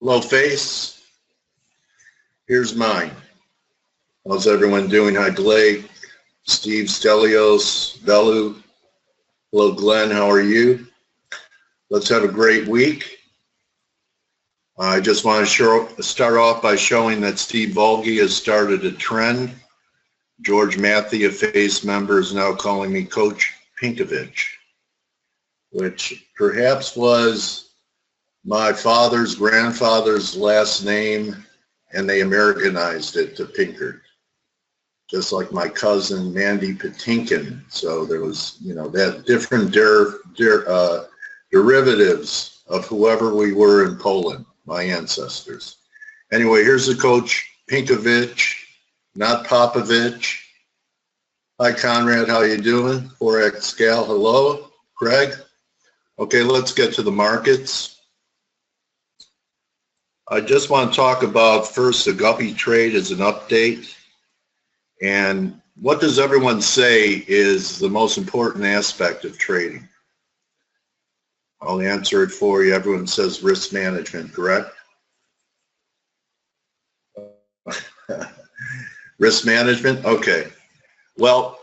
Hello, Face. Here's mine. How's everyone doing? Hi, Blake, Steve, Stelios, Velu. Hello, Glenn. How are you? Let's have a great week. I just want to start off by showing that Steve Volge has started a trend. George Matthew, a Face member, is now calling me Coach Pinkovich, which perhaps was my father's grandfather's last name, and they Americanized it to Pinkert, just like my cousin Mandy Patinkin. So there was, that different derivatives of whoever we were in Poland, my ancestors. Anyway, here's the Coach Pinkovich, not Popovich. Hi, Conrad. How you doing? Forex Gal. Hello. Craig. Okay, let's get to the markets. I just want to talk about first the guppy trade as an update. And what does everyone say is the most important aspect of trading? I'll answer it for you. Everyone says risk management, correct? Risk management? Okay. Well,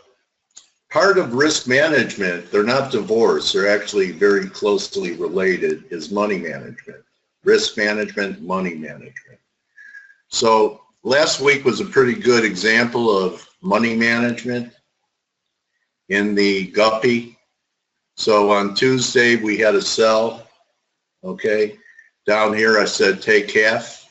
part of risk management, they're not divorced, they're actually very closely related, is money management. Risk management, money management. So last week was a pretty good example of money management in the guppy. So on Tuesday we had a sell, okay? Down here I said take half.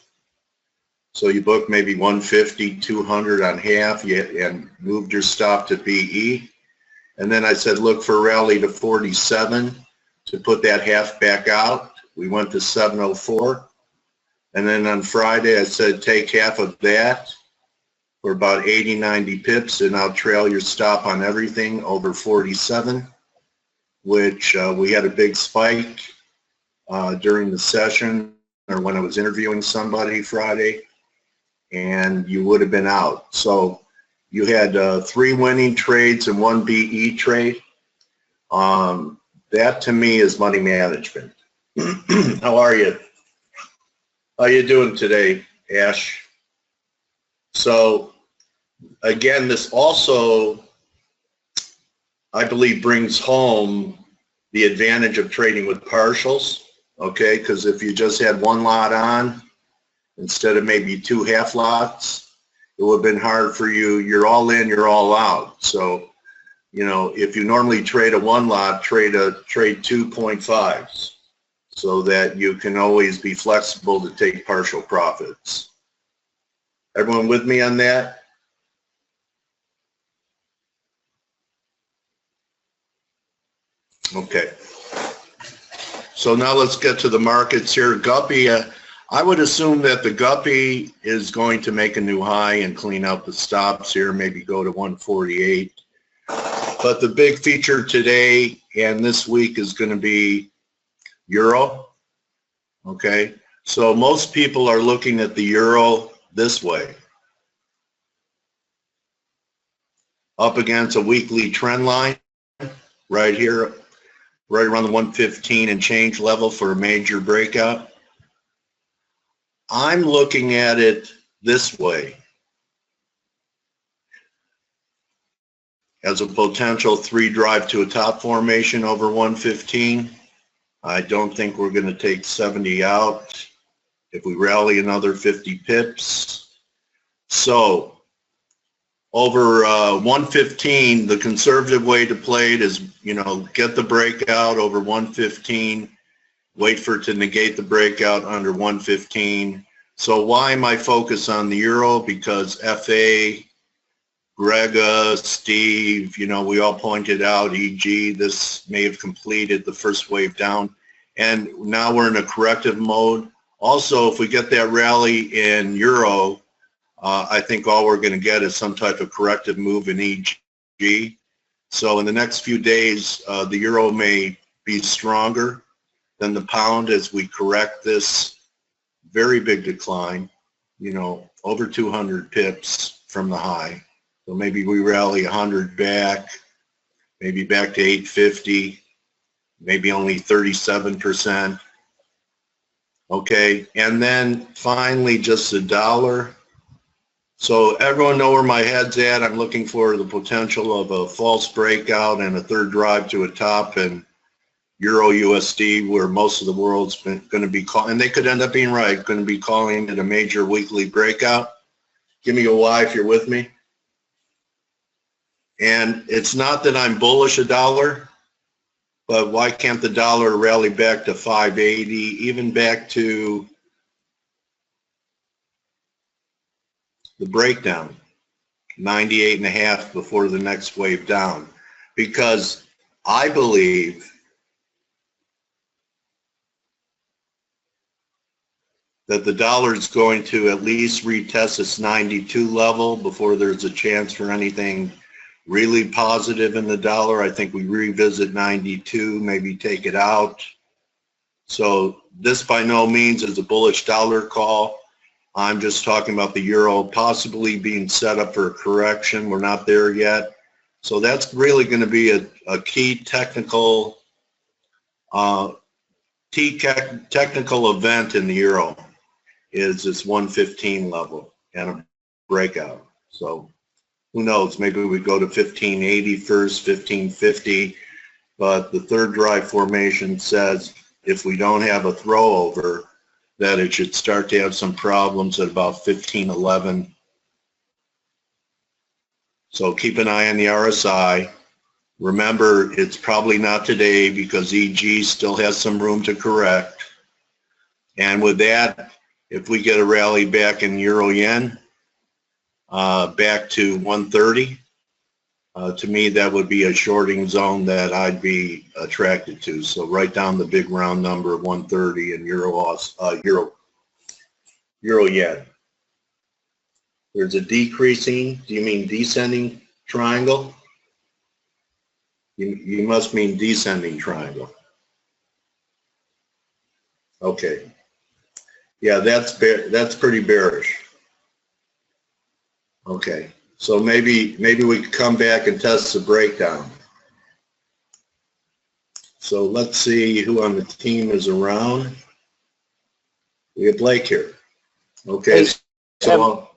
So you booked maybe 150, 200 on half and moved your stop to BE. And then I said look for a rally to 47 to put that half back out. We went to 704. And then on Friday I said take half of that for about 80, 90 pips, and I'll trail your stop on everything over 47, which we had a big spike during the session or when I was interviewing somebody Friday, and you would have been out. So you had 3 winning trades and 1 BE trade. That to me is money management. How are you? How you doing today, Ash? So again, this also, I believe, brings home the advantage of trading with partials, okay? Because if you just had 1 lot on instead of maybe 2 half lots, it would have been hard for you. You're all in, you're all out. So, if you normally trade a 1 lot, trade 2.5s. So that you can always be flexible to take partial profits. Everyone with me on that? Okay. So now let's get to the markets here. Guppy, I would assume that the Guppy is going to make a new high and clean out the stops here, maybe go to 148. But the big feature today and this week is going to be Euro, okay? So most people are looking at the Euro this way, up against a weekly trend line right here, right around the 115 and change level for a major breakout. I'm looking at it this way, as a potential 3 drive to a top formation over 115. I don't think we're going to take 70 out if we rally another 50 pips. So over 115, the conservative way to play it is, get the breakout over 115, wait for it to negate the breakout under 115. So why am I focused on the Euro? Because FA, Grega, Steve, we all pointed out, e.g., this may have completed the first wave down, and now we're in a corrective mode. Also, if we get that rally in Euro, I think all we're going to get is some type of corrective move in e.g. So in the next few days, the Euro may be stronger than the pound as we correct this very big decline, over 200 pips from the high. So maybe we rally 100 back, maybe back to 850, maybe only 37%. Okay, and then finally just the dollar. So everyone know where my head's at. I'm looking for the potential of a false breakout and a third drive to a top and Euro USD, where most of the world's going to be calling, and they could end up being right, going to be calling it a major weekly breakout. Give me a Y if you're with me. And it's not that I'm bullish a dollar, but why can't the dollar rally back to 580, even back to the breakdown, 98.5 before the next wave down? Because I believe that the dollar is going to at least retest its 92 level before there's a chance for anything really positive in the dollar. I think we revisit 92, maybe take it out. So this by no means is a bullish dollar call. I'm just talking about the euro possibly being set up for a correction. We're not there yet. So that's really going to be a key technical technical event in the euro, is this 115 level and a breakout. So who knows, maybe we go to 1580 first, 1550, but the third drive formation says if we don't have a throwover, that it should start to have some problems at about 1511. So keep an eye on the RSI. Remember, it's probably not today because EG still has some room to correct. And with that, if we get a rally back in euro yen, back to 130, to me that would be a shorting zone that I'd be attracted to. So write down the big round number of 130 in euro yen. There's a decreasing, do you mean descending triangle? You must mean descending triangle. Okay. Yeah, that's pretty bearish. Okay, so maybe we could come back and test the breakdown. So let's see who on the team is around. We have Blake here. Okay, so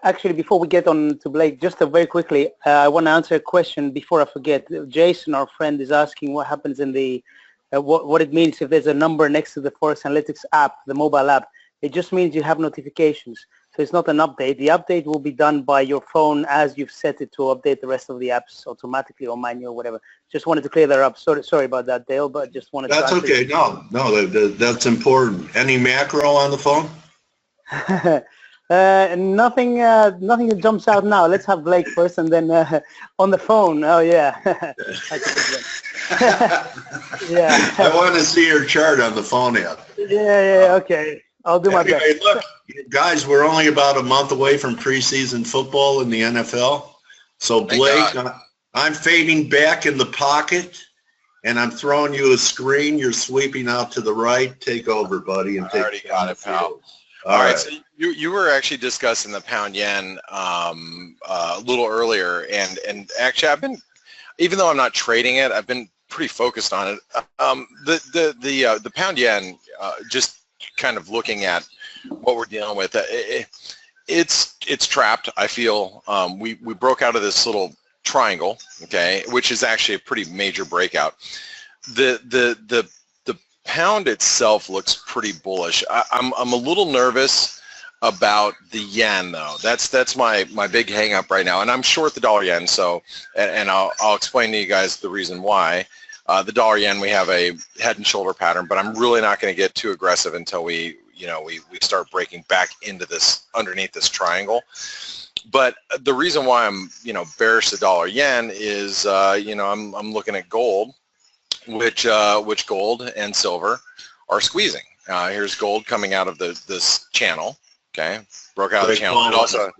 actually, before we get on to Blake, just very quickly, I want to answer a question before I forget. Jason, our friend, is asking what happens in the what it means if there's a number next to the ForexAnalytix app, the mobile app. It just means you have notifications. So it's not an update. The update will be done by your phone as you've set it to update the rest of the apps automatically or manual, whatever. Just wanted to clear that up. Sorry about that, Dale, but just wanted to. That's okay. No, that's important. Any macro on the phone? Nothing that jumps out now. Let's have Blake first, and then on the phone. Oh yeah. Yeah. I want to see your chart on the phone app. Yeah. Okay. I'll do my best. Hey, look, guys, we're only about a month away from preseason football in the NFL. So Blake, I'm fading back in the pocket, and I'm throwing you a screen. You're sweeping out to the right. Take over, buddy, and take. I already got it, pal. All right. So you were actually discussing the pound yen a little earlier, and actually I've been, even though I'm not trading it, I've been pretty focused on it. The pound yen, just kind of looking at what we're dealing with, it's trapped. I feel we broke out of this little triangle, okay, which is actually a pretty major breakout. The pound itself looks pretty bullish. I'm a little nervous about the yen though. That's my big hang up right now, and I'm short the dollar yen. So and I'll explain to you guys the reason why. The dollar yen, we have a head and shoulder pattern, but I'm really not going to get too aggressive until we start breaking back into this, underneath this triangle. But the reason why I'm bearish the dollar yen is I'm looking at gold, which gold and silver are squeezing. Here's gold coming out of this channel. Okay, broke out of the channel. It also,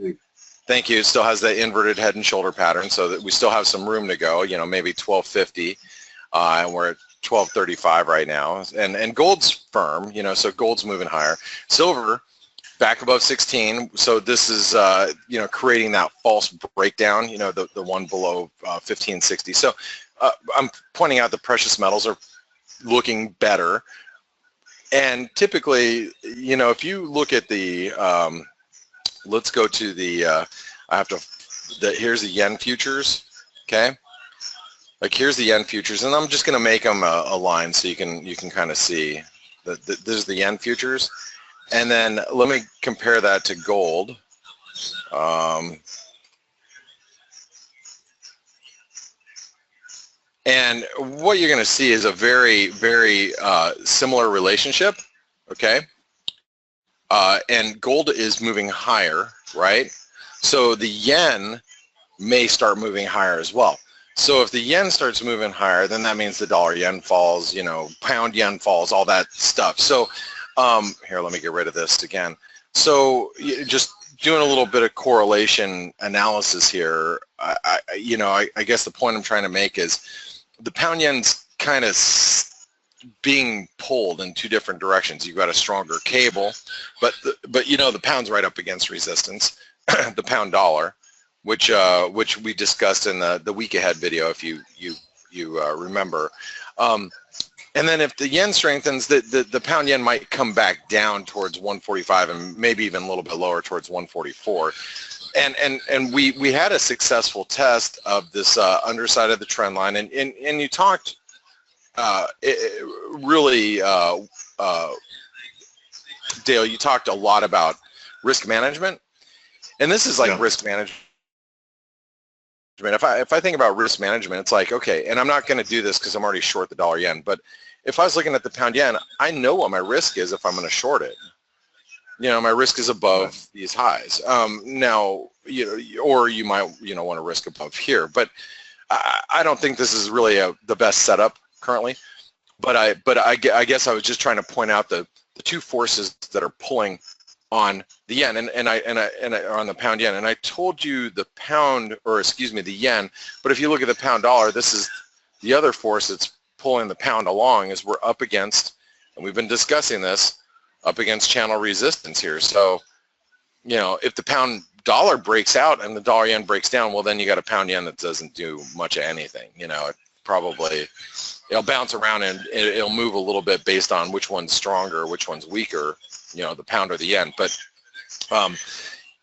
thank you, still has that inverted head and shoulder pattern, so that we still have some room to go. Maybe 1250. And we're at 1235 right now, and gold's firm, so gold's moving higher. Silver back above 16, so this is creating that false breakdown, the one below 1560. So I'm pointing out the precious metals are looking better. And typically, you know, if you look at the, let's go to the, here's the yen futures, okay? Like here's the yen futures, and I'm just going to make them a line so you can kind of see that this is the yen futures. And then let me compare that to gold. And what you're going to see is a very, very similar relationship, okay? And gold is moving higher, right? So the yen may start moving higher as well. So if the yen starts moving higher, then that means the dollar yen falls, you know, pound yen falls, all that stuff. So here, let me get rid of this again. So just doing a little bit of correlation analysis here, I guess the point I'm trying to make is the pound yen's kind of being pulled in two different directions. You've got a stronger cable, but you know, the pound's right up against resistance, the pound dollar, which we discussed in the week ahead video, if you remember. And then if the yen strengthens, the pound yen might come back down towards 145 and maybe even a little bit lower towards 144. And we had a successful test of this underside of the trend line, and you talked really, Dale, you talked a lot about risk management, and this is like risk management. If I think about risk management, it's like, okay, and I'm not going to do this because I'm already short the dollar yen, but if I was looking at the pound yen, I know what my risk is if I'm going to short it. You know, my risk is above these highs. Now, you know, or you might, you know, want to risk above here, but I don't think this is really the best setup currently. But I guess I was just trying to point out the two forces that are pulling on the yen and on the pound yen. And I told you the pound, or excuse me, the yen. But if you look at the pound dollar, this is the other force that's pulling the pound along. Is we're up against, and we've been discussing this, up against channel resistance here. So, you know, if the pound dollar breaks out and the dollar yen breaks down, well, then you got a pound yen that doesn't do much of anything. You know, it'll bounce around and it'll move a little bit based on which one's stronger, which one's weaker, you know, the pound or the yen. But,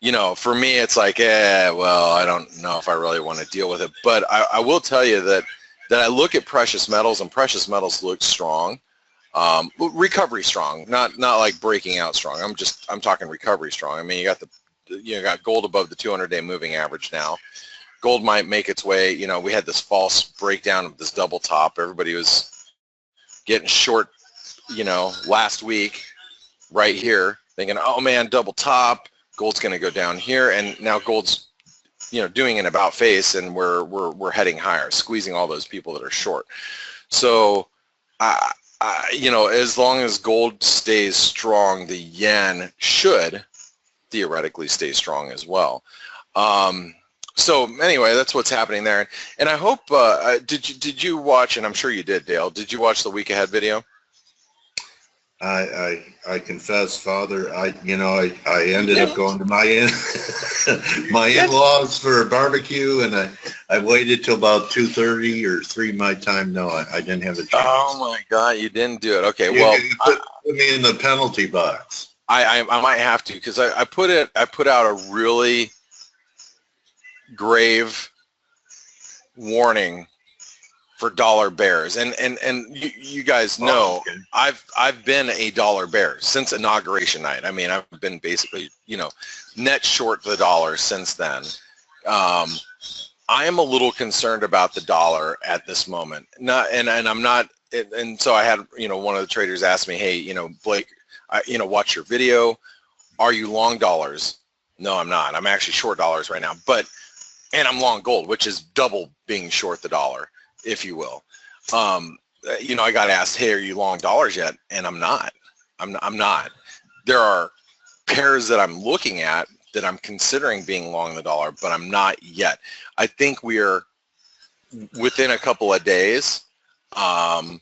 you know, for me, it's like, well, I don't know if I really want to deal with it. But I will tell you that I look at precious metals, and precious metals look strong. Recovery strong, not like breaking out strong. I'm talking recovery strong. I mean, you got gold above the 200-day moving average now. Gold might make its way. You know, we had this false breakdown of this double top. Everybody was getting short, you know, last week, right here, thinking, oh man, double top, gold's going to go down here, and now gold's, you know, doing an about face, and we're heading higher, squeezing all those people that are short. So, you know, as long as gold stays strong, the yen should theoretically stay strong as well. So anyway, that's what's happening there. And I hope, did you watch, and I'm sure you did, Dale, did you watch the week ahead video? I confess, Father, I ended up going to my in-laws for a barbecue, and I waited till about 2:30 or 3 my time. No, I didn't have a chance. Oh my God, you didn't do it. Okay, you put me in the penalty box. I might have to, because I put out a really grave warning for dollar bears, and you guys know, I've been a dollar bear since inauguration night. I mean, I've been basically, you know, net short the dollar since then. I am a little concerned about the dollar at this moment. I'm not, and so I had, you know, one of the traders ask me, hey, you know, Blake, you know, watch your video. Are you long dollars? No, I'm not. I'm actually short dollars right now, and I'm long gold, which is double being short the dollar, if you will. You know, I got asked, hey, are you long dollars yet? And I'm not. I'm not. There are pairs that I'm looking at that I'm considering being long the dollar, but I'm not yet. I think we're within a couple of days, of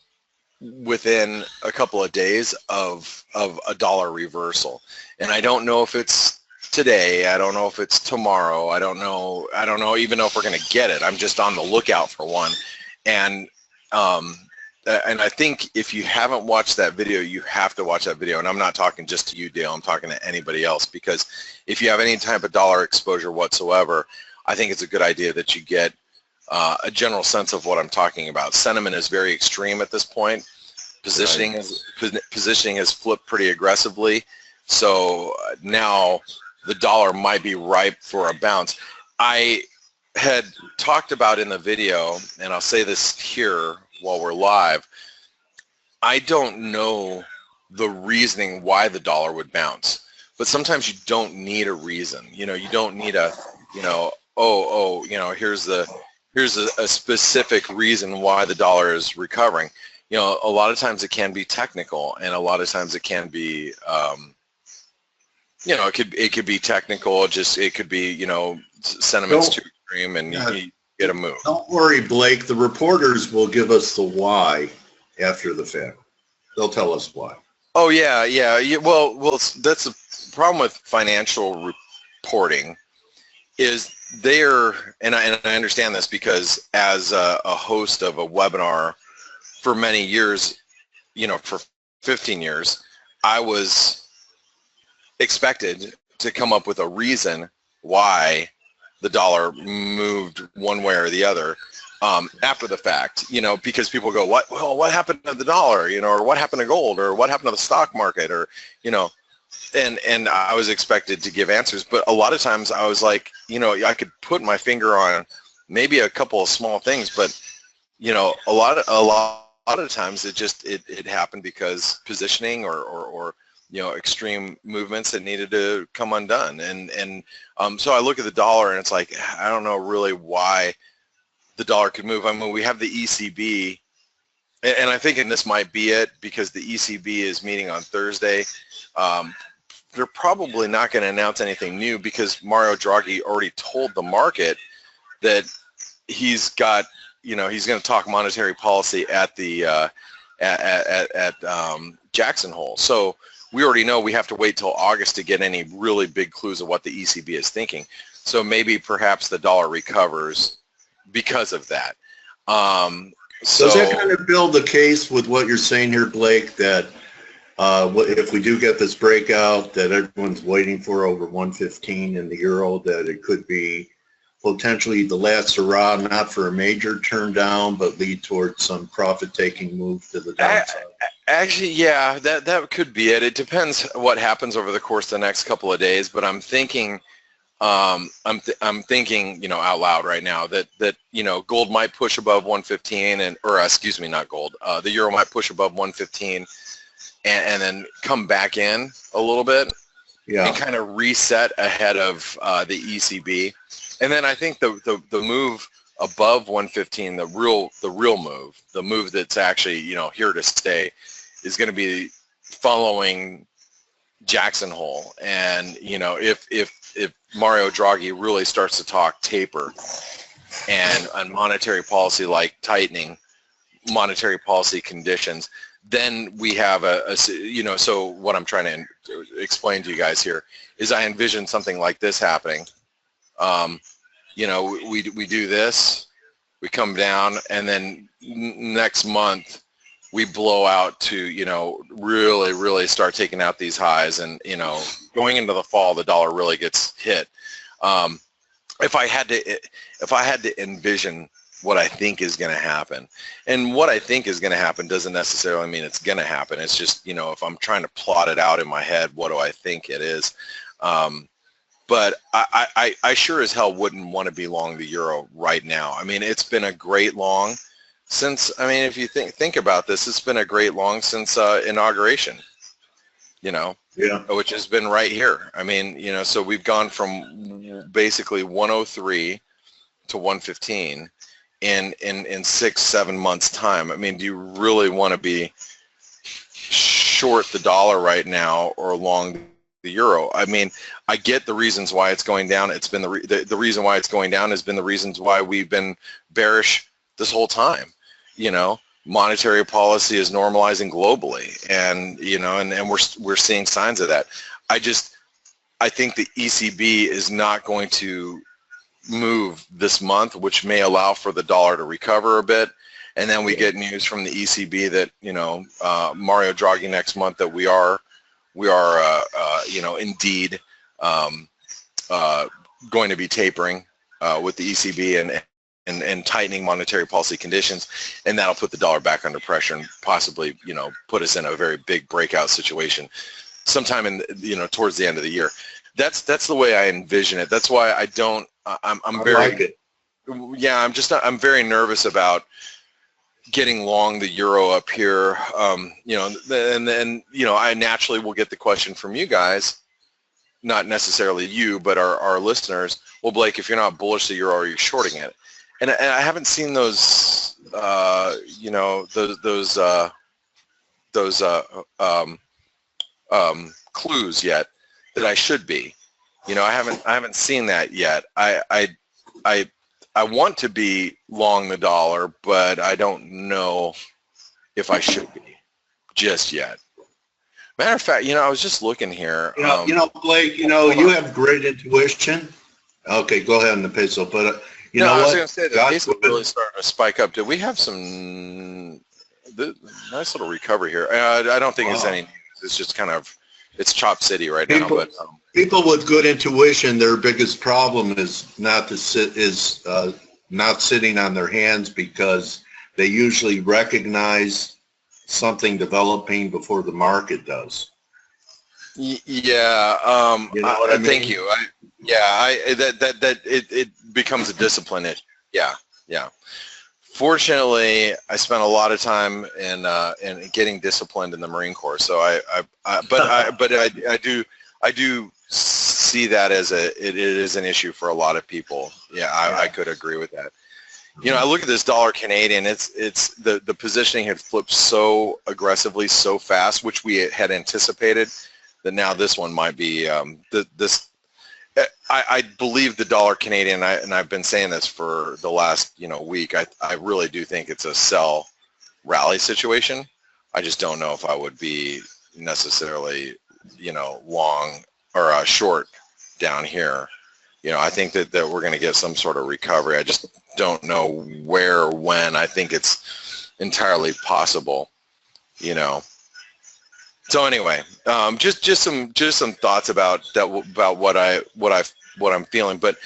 a dollar reversal. And I don't know if it's today. I don't know if it's tomorrow. I don't know even know if we're going to get it. I'm just on the lookout for one. And and I think if you haven't watched that video, you have to watch that video. And I'm not talking just to you, Dale. I'm talking to anybody else, because if you have any type of dollar exposure whatsoever, I think it's a good idea that you get a general sense of what I'm talking about. Sentiment is very extreme at this point. Positioning has flipped pretty aggressively. So now the dollar might be ripe for a bounce. I had talked about in the video, and I'll say this here while we're live, I don't know the reasoning why the dollar would bounce, but sometimes you don't need a reason. You know, you don't need a, you know, here's a specific reason why the dollar is recovering. You know, a lot of times it can be technical, and a lot of times it can be, you know, it could be technical. It could be, you know, sentiment's too extreme, and you get a move. Don't worry, Blake. The reporters will give us the why after the fact. They'll tell us why. Oh yeah. Well, that's the problem with financial reporting, is and I understand this because as a host of a webinar for many years, you know, for 15 years, I was expected to come up with a reason why the dollar moved one way or the other after the fact, you know, because people go, what happened to the dollar, you know, or what happened to gold, or what happened to the stock market, or, you know, and I was expected to give answers, but a lot of times I was like, you know, I could put my finger on maybe a couple of small things, but, you know, a lot of times it happened because positioning or you know, extreme movements that needed to come undone. And so I look at the dollar and it's like, I don't know really why the dollar could move. I mean, we have the ECB, and I think this might be it, because the ECB is meeting on Thursday. They're probably not going to announce anything new, because Mario Draghi already told the market that he's got, you know, he's going to talk monetary policy at the Jackson Hole. So we already know we have to wait till August to get any really big clues of what the ECB is thinking. So maybe perhaps the dollar recovers because of that. Does that kind of build the case with what you're saying here, Blake, that if we do get this breakout that everyone's waiting for over 115 in the euro, that it could be potentially the last hurrah, not for a major turn down, but lead towards some profit-taking move to the downside? Actually, yeah, that could be it. It depends what happens over the course of the next couple of days, but I'm thinking, I'm thinking, you know, out loud right now that you know, gold might push above 115, or excuse me, not gold. The euro might push above 115, and then come back in a little bit, and kind of reset ahead of the ECB. And then I think the move above 115, the real move, the move that's actually, you know, here to stay, is going to be following Jackson Hole. And, you know, if Mario Draghi really starts to talk taper and on monetary policy, like tightening monetary policy conditions, then we have you know, so what I'm trying to explain to you guys here is I envision something like this happening. You know, we do this, we come down, and then next month we blow out to, you know, really start taking out these highs, and, you know, going into the fall, the dollar really gets hit. If I had to envision what I think is going to happen, and what I think is going to happen doesn't necessarily mean it's going to happen. It's just, you know, if I'm trying to plot it out in my head, what do I think it is? But I sure as hell wouldn't want to be long the euro right now. I mean, it's been a great long since, I mean, if you think about this, it's been a great long since inauguration, you know, which has been right here. I mean, you know, so we've gone from basically 103 to 115 in 6-7 months time. I mean, do you really want to be short the dollar right now or long the euro? I mean, I get the reasons why it's going down. It's been the reason why it's going down has been the reasons why we've been bearish this whole time. You know, monetary policy is normalizing globally, and, you know, and we're seeing signs of that. I think the ECB is not going to move this month, which may allow for the dollar to recover a bit. and then we get news from the ECB that, you know, Mario Draghi next month, that we are you know, indeed going to be tapering with the ECB and tightening monetary policy conditions, and that'll put the dollar back under pressure and possibly, you know, put us in a very big breakout situation sometime in, you know, towards the end of the year. That's the way I envision it. That's why I don't. I'm very. I like it. Yeah, I'm very nervous about getting long the euro up here. You know, and then, you know, I naturally will get the question from you guys, not necessarily you, but our listeners. Well, Blake, if you're not bullish the euro, are you shorting it? And I haven't seen those, you know, those clues yet that I should be. You know, I haven't seen that yet. I want to be long the dollar, but I don't know if I should be just yet. Matter of fact, you know, I was just looking here. You know, Blake, you know, you have great intuition. Okay, go ahead on the peso, but you know what? I was going to say the peso really starting to spike up. Did we have some nice little recovery here? I don't think it's any news. It's just kind of, it's Chop City right now. But people with good intuition, their biggest problem is not sitting on their hands, because they usually recognize something developing before the market does. Yeah. You know what I mean? Thank you. It becomes a discipline issue. Yeah. Fortunately, I spent a lot of time in getting disciplined in the Marine Corps. So I do see that as it is an issue for a lot of people. Yeah, I could agree with that. You know, I look at this dollar Canadian. It's the positioning had flipped so aggressively, so fast, which we had anticipated, that now this one might be I believe the dollar Canadian, and I've been saying this for the last, you know, week. I really do think it's a sell rally situation. I just don't know if I would be necessarily, you know, long or short down here. You know, I think that we're going to get some sort of recovery. I just don't know where or when. I think it's entirely possible, you know. So anyway, just some thoughts about what I'm feeling. But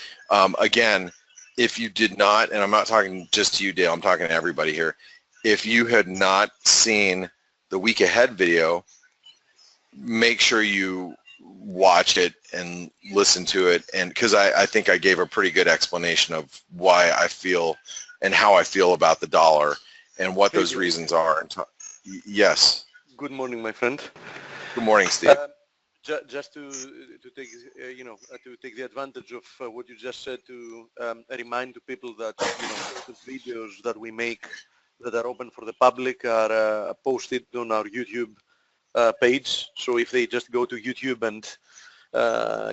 again, if you did not, and I'm not talking just to you, Dale, I'm talking to everybody here. If you had not seen the week ahead video, make sure you watch it and listen to it, and because I think I gave a pretty good explanation of why I feel and how I feel about the dollar and what those reasons are. Yes. Good morning, my friend. Good morning, Steve. Just to take you know, to take the advantage of what you just said, to remind to people that, you know, the videos that we make that are open for the public are posted on our YouTube page. So if they just go to YouTube and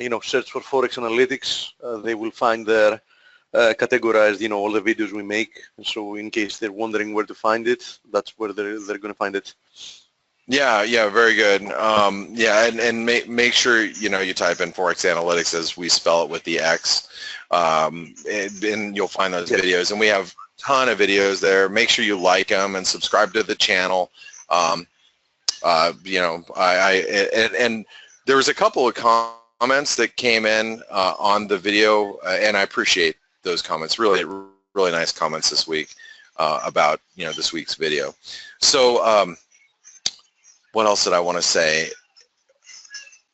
you know, search for ForexAnalytix, they will find there categorized, you know, all the videos we make. So in case they're wondering where to find it, that's where they're going to find it. Yeah, very good. Yeah, and make sure, you know, you type in ForexAnalytix as we spell it with the X, and you'll find those videos. And we have a ton of videos there. Make sure you like them and subscribe to the channel. You know, and there was a couple of comments that came in on the video, and I appreciate those comments. Really nice comments this week about, you know, this week's video. So what else did I want to say?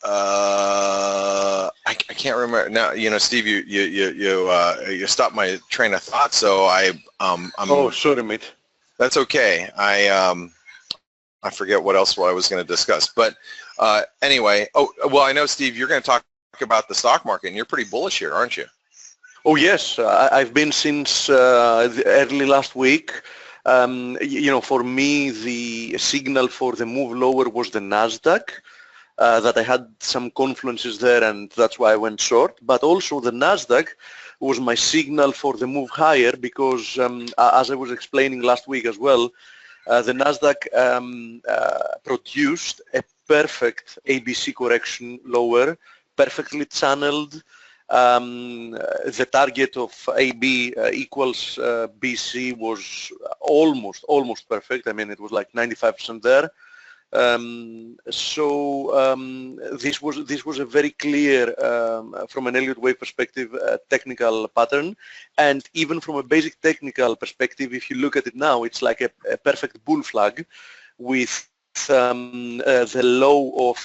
I can't remember now. You know, Steve, you stopped my train of thought. So I'm. Oh, sorry, mate. That's okay. I forget what else I was going to discuss. But anyway, oh well, I know, Steve, you're going to talk about the stock market, and you're pretty bullish here, aren't you? Oh yes, I've been since early last week. You know, for me, the signal for the move lower was the Nasdaq, that I had some confluences there, and that's why I went short. But also the Nasdaq was my signal for the move higher, because as I was explaining last week as well, the Nasdaq produced a perfect ABC correction lower, perfectly channeled. The target of AB equals BC was almost perfect. I mean, it was like 95% there. This was a very clear, from an Elliott wave perspective, technical pattern, and even from a basic technical perspective, if you look at it now, it's like a perfect bull flag with the low of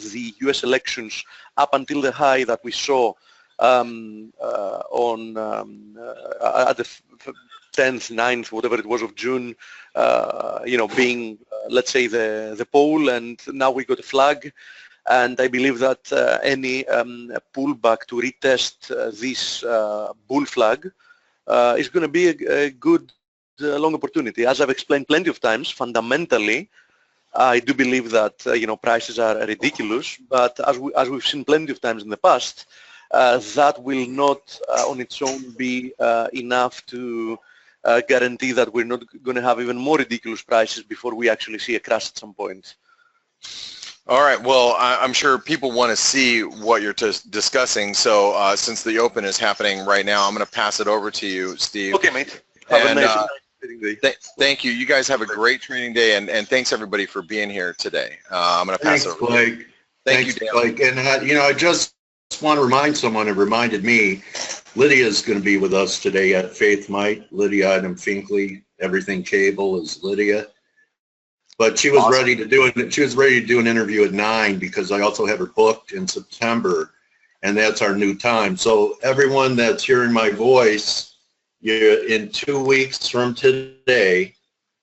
the US elections up until the high that we saw at the 10th, 9th, whatever it was of June, being, let's say, the pole, and now we got a flag. And I believe that any pullback to retest this bull flag is going to be a good long opportunity. As I've explained plenty of times, fundamentally, I do believe that prices are ridiculous, but as we've seen plenty of times in the past, that will not on its own be enough to guarantee that we're not going to have even more ridiculous prices before we actually see a crash at some point. All right. Well, I'm sure people want to see what you're discussing. So since the open is happening right now, I'm going to pass it over to you, Steve. Okay, mate. Have a nice trading day. Thank you. You guys have a great trading day, and thanks everybody for being here today. I'm going to pass it over. Blake. Thank you, Dale. Blake. And I just want to remind someone, it reminded me, Lydia is going to be with us today at Faith Might. Lydia Adam Finkley, Everything Cable is Lydia. But she was awesome. ready to do it. She was ready to do an interview at 9 because I also have her booked in September, and that's our new time. So everyone that's hearing my voice, in 2 weeks from today,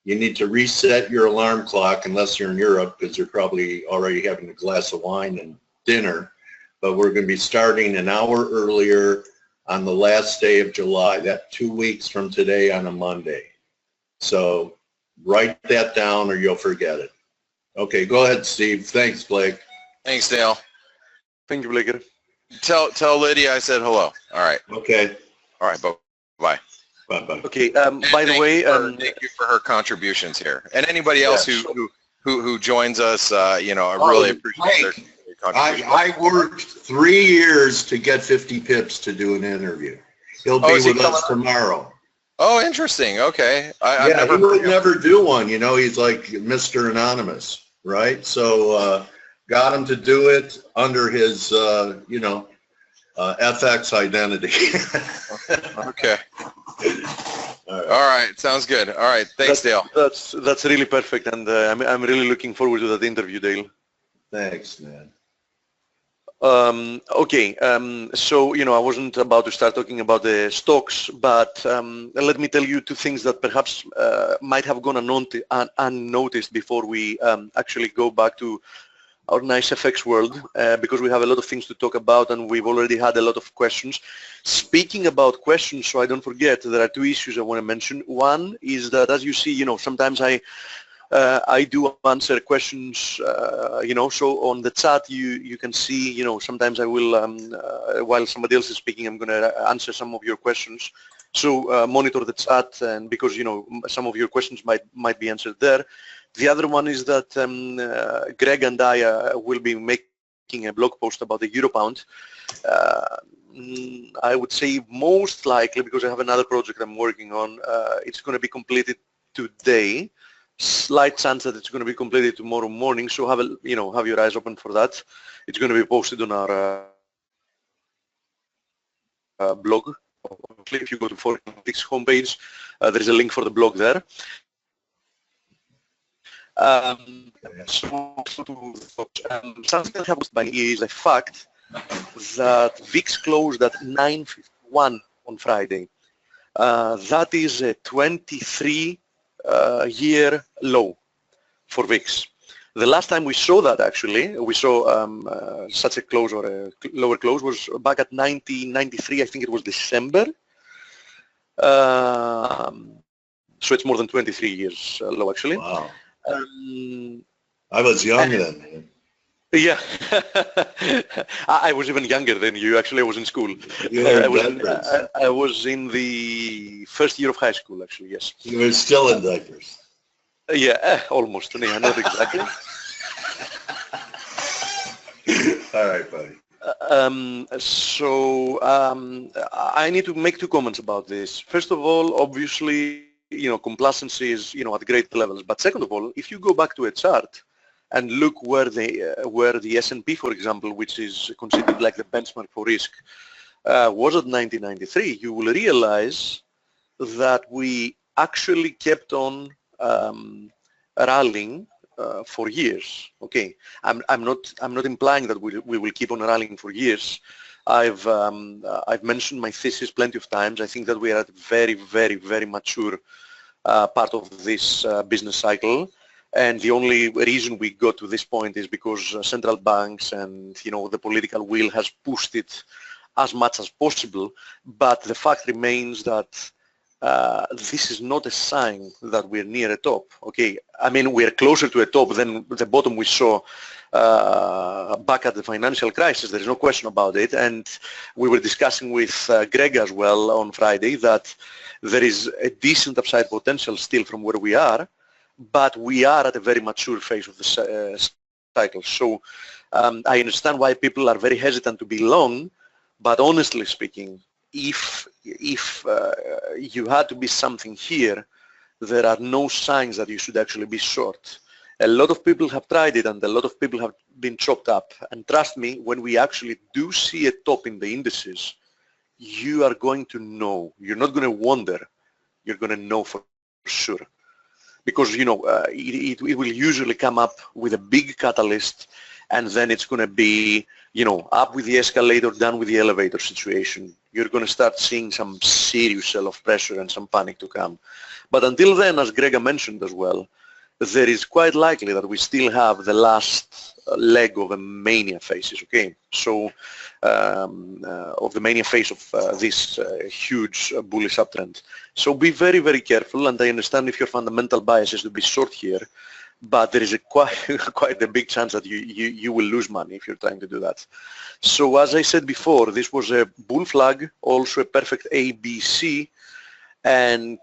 you need to reset your alarm clock unless you're in Europe, because you're probably already having a glass of wine and dinner. But we're going to be starting an hour earlier on the last day of July. That's 2 weeks from today on a Monday. So write that down or you'll forget it. Okay, go ahead, Steve. Thanks, Blake. Thanks, Dale. Thank you, Blake. Tell Lydia I said hello. All right. Okay. All right. Bye. Bye. Okay. By the way, thank you for her contributions here, and anybody else who joins us. I really appreciate their contribution. I worked 3 years to get 50 pips to do an interview. He'll be with us tomorrow. Oh, interesting. Okay. He would never do one. He's like Mr. Anonymous, right? So got him to do it under his, FX identity. Okay. All right. Sounds good. All right. Thanks, Dale. That's really perfect, and I'm really looking forward to that interview, Dale. Thanks, man. Okay, so I wasn't about to start talking about the stocks, but let me tell you two things that perhaps might have gone unnoticed before we actually go back to our nice FX world, because we have a lot of things to talk about and we've already had a lot of questions. Speaking about questions, so I don't forget, there are two issues I want to mention. One is that, as you see, sometimes I do answer questions, so on the chat you can see, sometimes I will, while somebody else is speaking, I'm going to answer some of your questions. So monitor the chat, and because, some of your questions might be answered there. The other one is that Greg and I will be making a blog post about the Euro Pound. I would say most likely, because I have another project I'm working on, it's going to be completed today. Slight chance that it's going to be completed tomorrow morning, so have your eyes open for that. It's going to be posted on our blog. If you go to ForexAnalytix homepage, there is a link for the blog there. Something that happened by is the fact that VIX closed at 951 on Friday. That is a 23-year low for VIX. The last time we saw that, actually, we saw such a close or a lower close was back at 1993. I think it was December. So it's more than 23 years low, actually. Wow. I was young then, man. Yeah, I was even younger than you. Actually, I was in school. I was in the first year of high school, actually, yes. You were still in diapers. Yeah, almost. Yeah, not exactly. All right, buddy. I need to make two comments about this. First of all, obviously, complacency is, at great levels. But second of all, if you go back to a chart and look where the S&P, for example, which is considered like the benchmark for risk, was at 1993, you will realize that we actually kept on rallying for years. Okay, I'm not implying that we will keep on rallying for years. I've mentioned my thesis plenty of times. I think that we are at a very, very, very mature part of this business cycle, and the only reason we got to this point is because central banks and the political will has pushed it as much as possible. But the fact remains that this is not a sign that we're near a top. Okay, I mean, we're closer to a top than the bottom we saw back at the financial crisis. There is no question about it. And we were discussing with Greg as well on Friday that there is a decent upside potential still from where we are, but we are at a very mature phase of the cycle. So I understand why people are very hesitant to be long, but honestly speaking, if you had to be something here, there are no signs that you should actually be short. A lot of people have tried it and a lot of people have been chopped up. And trust me, when we actually do see a top in the indices, you are going to know. You're not going to wonder. You're going to know for sure. Because, it will usually come up with a big catalyst, and then it's going to be, up with the escalator, down with the elevator situation. You're going to start seeing some serious sell-off pressure and some panic to come. But until then, as Greg mentioned as well, there is quite likely that we still have the last leg of a mania phases, okay? So, of the mania phase of this huge bullish uptrend. So be very, very careful, and I understand if your fundamental bias is to be short here, but there is quite a big chance that you will lose money if you're trying to do that. So as I said before, this was a bull flag, also a perfect ABC, and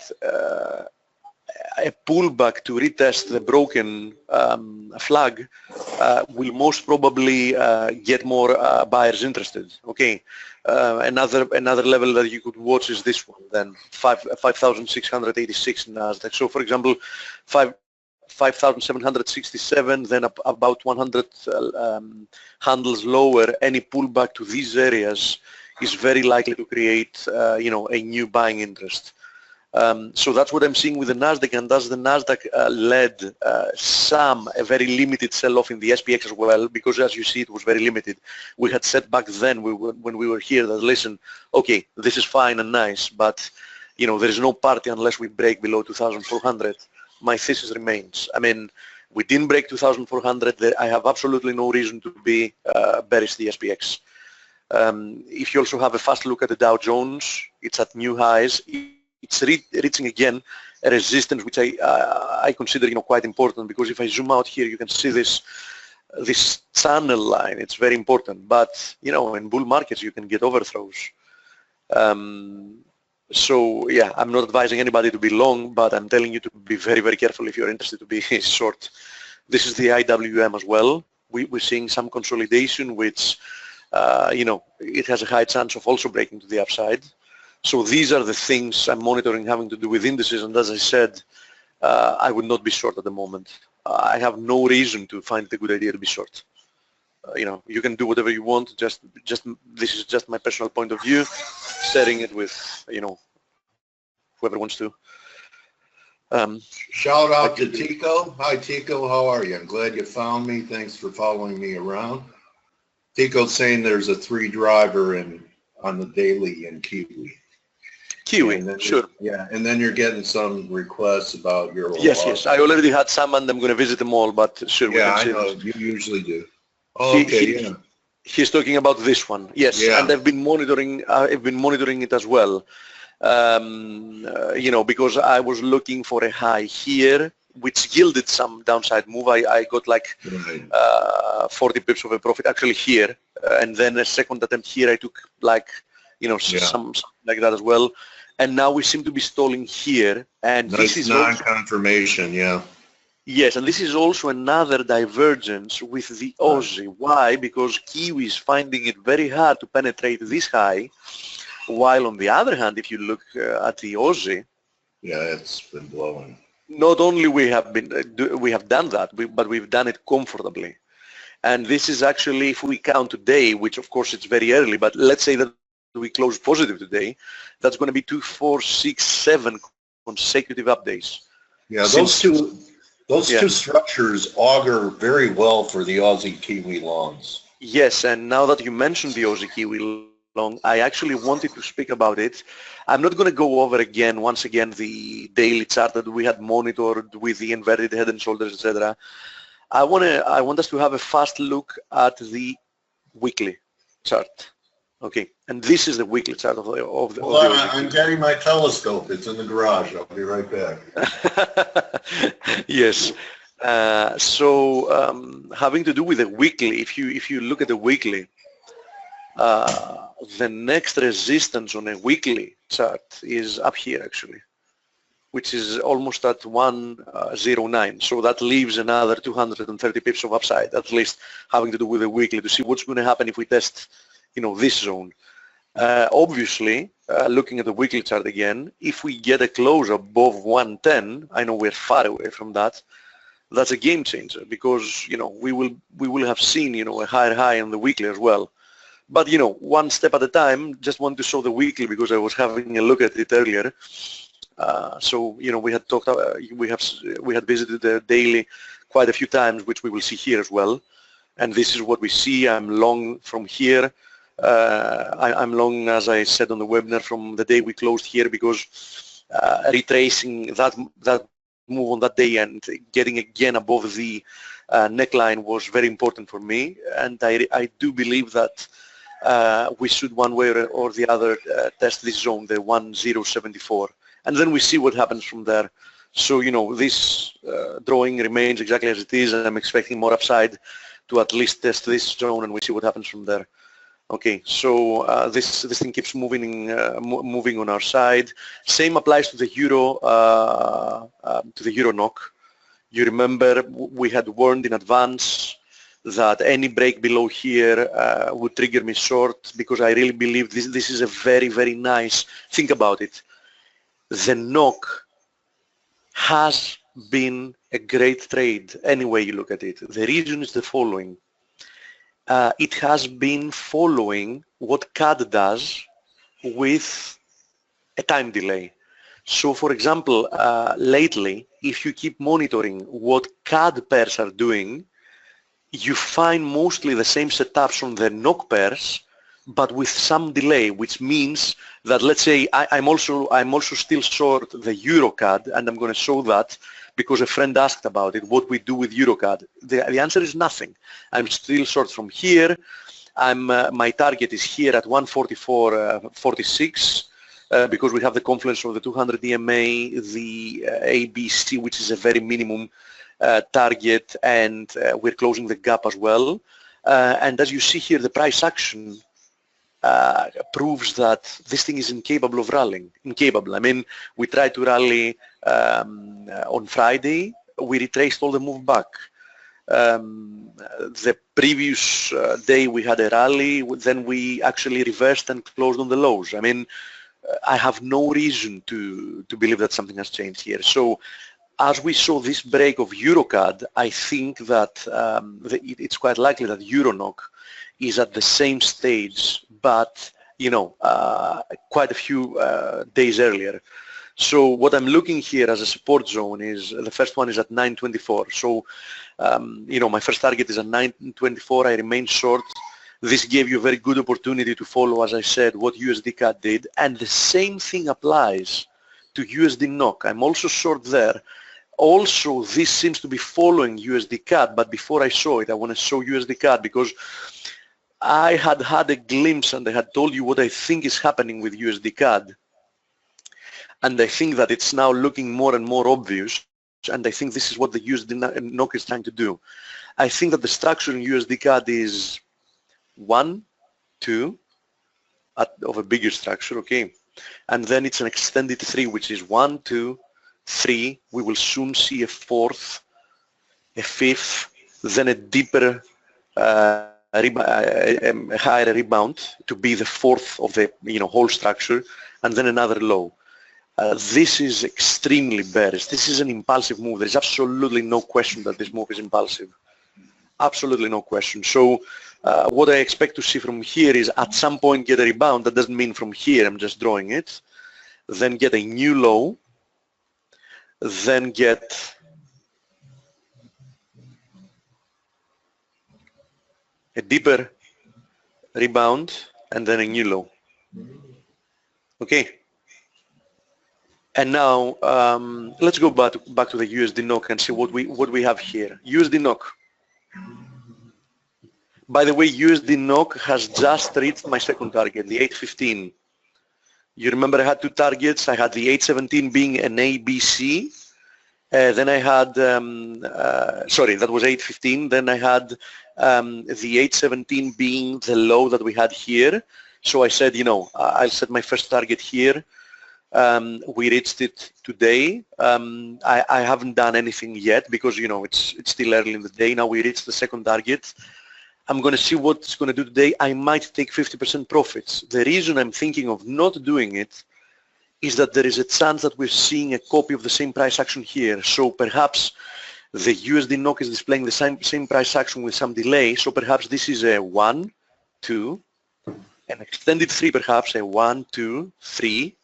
a pullback to retest the broken flag will most probably get more buyers interested. Okay, another level that you could watch is this one, then 5,686 Nasdaq. So for example, 5,767, then about 100 handles lower. Any pullback to these areas is very likely to create a new buying interest. So that's what I'm seeing with the Nasdaq, and as the Nasdaq led a very limited sell-off in the SPX as well, because as you see, it was very limited. We had said back then when we were here that, listen, okay, this is fine and nice, but there is no party unless we break below 2,400. My thesis remains. I mean, we didn't break 2,400. I have absolutely no reason to be bearish the SPX. If you also have a fast look at the Dow Jones, it's at new highs. It's reaching again a resistance which I consider quite important, because if I zoom out here, you can see this channel line. It's very important, but in bull markets you can get overthrows. So yeah, I'm not advising anybody to be long, but I'm telling you to be very, very careful if you're interested to be short. This is the IWM as well. We're seeing some consolidation, which it has a high chance of also breaking to the upside. So these are the things I'm monitoring having to do with indices, and as I said, I would not be short at the moment. I have no reason to find it a good idea to be short. You can do whatever you want. Just this is just my personal point of view, sharing it with whoever wants to. Shout out to Tico. Hi Tico, how are you? I'm glad you found me. Thanks for following me around. Tico's saying there's a 3 driver on the daily in Kiwi. Sure. Yeah, and then you're getting some requests about your. Yes. I already had some, and I'm going to visit them all. But sure, yeah, I know you usually do. Oh, okay, He's talking about this one. Yes, yeah. And I've been monitoring it as well. Because I was looking for a high here, which yielded some downside move. I got like 40 pips of a profit actually here, and then a second attempt here I took like something like that as well. And now we seem to be stalling here, and this is non-confirmation, yeah. Yes, and this is also another divergence with the Aussie. Why? Because Kiwi is finding it very hard to penetrate this high, while on the other hand, if you look at the Aussie, Yeah, it's been blowing. Not only we have done that, but we've done it comfortably. And this is actually, if we count today, which of course it's very early, but let's say that we close positive today, that's going to be 2, 4, 6, 7 consecutive updates. Yeah, those two structures augur very well for the Aussie Kiwi longs. Yes, and now that you mentioned the Aussie Kiwi long, I actually wanted to speak about it. I'm not going to go over once again the daily chart that we had monitored with the inverted head and shoulders, etc. I want us to have a fast look at the weekly chart. Okay, and this is the weekly chart of the Hold on, I'm getting my telescope. It's in the garage. I'll be right back. Yes. Having to do with the weekly, if you look at the weekly, the next resistance on a weekly chart is up here actually, which is almost at 109. So that leaves another 230 pips of upside, at least having to do with the weekly, to see what's going to happen if we test, this zone. Obviously, looking at the weekly chart again, if we get a close above 110, I know we're far away from that. That's a game changer because we will have seen a higher high on the weekly as well. But one step at a time. Just want to show the weekly because I was having a look at it earlier. We had talked. We had visited the daily quite a few times, which we will see here as well. And this is what we see. I'm long from here. I'm long, as I said on the webinar, from the day we closed here because retracing that move on that day and getting again above the neckline was very important for me. And I do believe that we should one way or the other test this zone, the 1074. And then we see what happens from there. So, this drawing remains exactly as it is, and I'm expecting more upside to at least test this zone, and we see what happens from there. Okay, so this thing keeps moving on our side. Same applies to the euro NOK. You remember we had warned in advance that any break below here would trigger me short, because I really believe this is a very, very nice. Think about it. The NOK has been a great trade any way you look at it. The reason is the following. It has been following what CAD does with a time delay. So for example, lately, if you keep monitoring what CAD pairs are doing, you find mostly the same setups on the NOK pairs, but with some delay, which means that, let's say, I'm also still short the EuroCAD, and I'm going to show that because a friend asked about it, what we do with EuroCAD. The answer is nothing. I'm still short from here. My target is here at 144.46 because we have the confluence of the 200 EMA, the ABC, which is a very minimum target, and we're closing the gap as well. And as you see here, the price action proves that this thing is incapable of rallying. Incapable. I mean, we tried to rally on Friday. We retraced all the move back. The previous day we had a rally, then we actually reversed and closed on the lows. I mean, I have no reason to believe that something has changed here. So as we saw this break of EuroCAD, I think that it's quite likely that EuroNOK is at the same stage, but quite a few days earlier. So what I'm looking here as a support zone is, the first one is at 924. So my first target is at 924. I remain short. This gave you a very good opportunity to follow, as I said, what USD CAD did, and the same thing applies to USD NOK. I'm also short there. Also, this seems to be following USD CAD, but before I show it, I want to show USD CAD because I had a glimpse and I had told you what I think is happening with USD CAD, and I think that it's now looking more and more obvious, and I think this is what the USD NOK is trying to do. I think that the structure in USD CAD is 1, 2 of a bigger structure, okay, and then it's an extended 3, which is 1, 2, 3. We will soon see a 4th, a 5th, then a deeper a higher rebound to be the 4th of the whole structure, and then another low. This is extremely bearish. This is an impulsive move. There's absolutely no question that this move is impulsive. Absolutely no question. So what I expect to see from here is at some point get a rebound. That doesn't mean from here, I'm just drawing it. Then get a new low. Then get a deeper rebound and then a new low. Okay. And now let's go back to the USD NOK and see what we have here. USD NOK. By the way, USD NOK has just reached my second target, the 815. You remember I had two targets. I had the 817 being an ABC. Then I had, sorry, that was 815. Then I had the 817 being the low that we had here. So I said, you know, I'll set my first target here. We reached it today. I haven't done anything yet because, you know, it's still early in the day. Now we reached the second target. I'm going to see what it's going to do today. I might take 50% profits. The reason I'm thinking of not doing it is that there is a chance that we're seeing a copy of the same price action here. So perhaps the USD NOK is displaying the same price action with some delay. So perhaps this is a 1, 2, an extended 3 perhaps, a 1, 2, 3,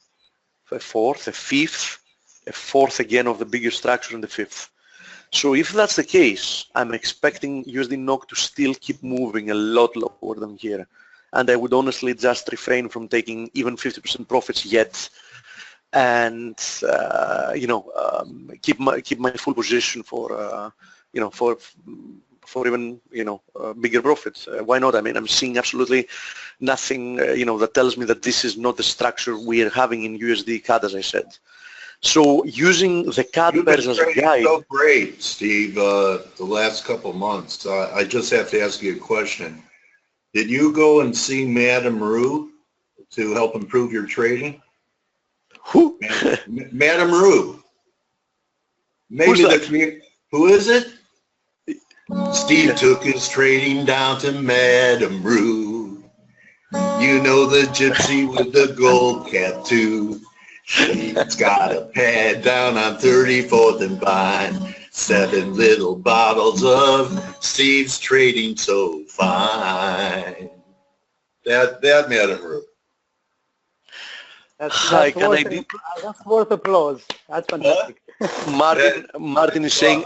a 4th, a 5th, a 4th again of the bigger structure and the 5th. So if that's the case, I'm expecting USD NOK to still keep moving a lot lower than here. And I would honestly just refrain from taking even 50% profits yet, and you know, keep my full position for you know, for even, you know, bigger profits. Why not? I mean, I'm seeing absolutely nothing you know, that tells me that this is not the structure we are having in USD CAD, as I said. So using the CAD pairs as a guide. So great, Steve. The last couple of months. I just have to ask you a question. Did you go and see Madame Rue to help improve your trading? Who? Madame Rue. Maybe who is it? Steve took his trading down to Madame Rue. You know the gypsy with the gold cap too. She's got a pad down on 34th and Vine. 7 little bottles of Steve's trading so fine. That Madame Rue. That's worth applause. That's fantastic. Martin is saying,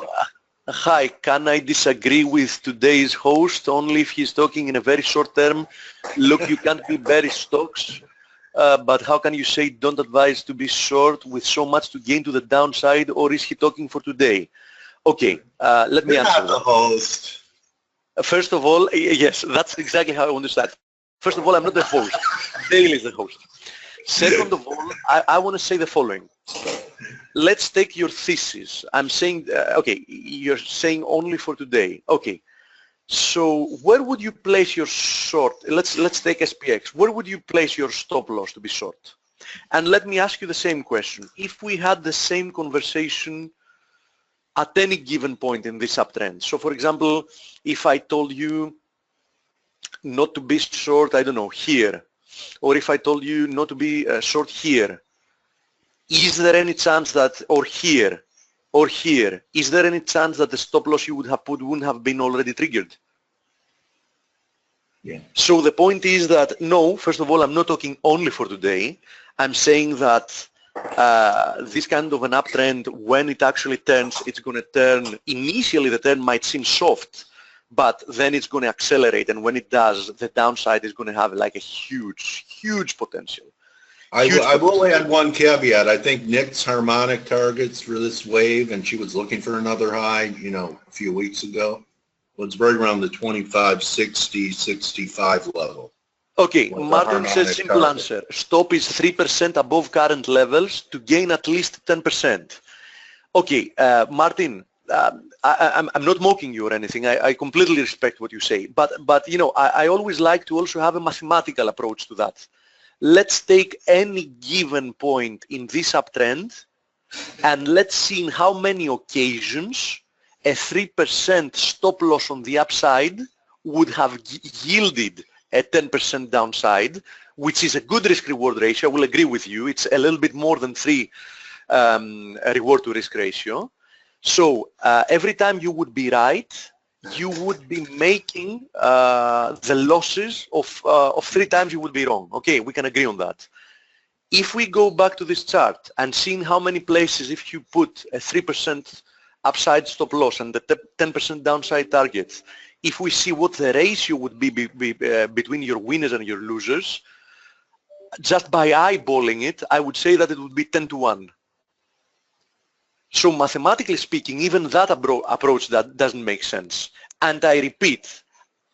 hi, can I disagree with today's host only if he's talking in a very short term? Look, you can't be bearish stocks, but how can you say don't advise to be short with so much to gain to the downside, or is he talking for today? Okay, let me answer that. The host. First of all, yes, that's exactly how I understand. First of all, I'm not the host. Dale is the host. Second of all, I want to say the following. Let's take your thesis. I'm saying, okay, you're saying only for today. Okay, so where would you place your short? Let's take SPX. Where would you place your stop loss to be short? And let me ask you the same question. If we had the same conversation at any given point in this uptrend. So for example, if I told you not to be short, I don't know, here, or if I told you not to be short here, is there any chance that, or here, is there any chance that the stop loss you would have put wouldn't have been already triggered? Yeah. So the point is that, no, first of all, I'm not talking only for today. I'm saying that this kind of an uptrend, when it actually turns, it's going to turn, initially the turn might seem soft, but then it's going to accelerate, and when it does, the downside is going to have like a huge potential. I will add one caveat. I think Nick's harmonic targets for this wave, and she was looking for another high, you know, a few weeks ago, was right around the 25, 60, 65 level. Okay, Martin says simple answer. Stop is 3% above current levels to gain at least 10%. Okay, Martin, I'm not mocking you or anything. I completely respect what you say, but you know, I always like to also have a mathematical approach to that. Let's take any given point in this uptrend, and let's see in how many occasions a 3% stop loss on the upside would have yielded a 10% downside, which is a good risk-reward ratio. I will agree with you. It's a little bit more than 3 reward to risk ratio. So every time you would be right, you would be making the losses of 3 times you would be wrong. Okay, we can agree on that. If we go back to this chart and seeing how many places, if you put a 3% upside stop loss and the 10% downside targets, if we see what the ratio would be between your winners and your losers, just by eyeballing it, I would say that it would be 10 to 1. So mathematically speaking, even that approach that doesn't make sense. And I repeat,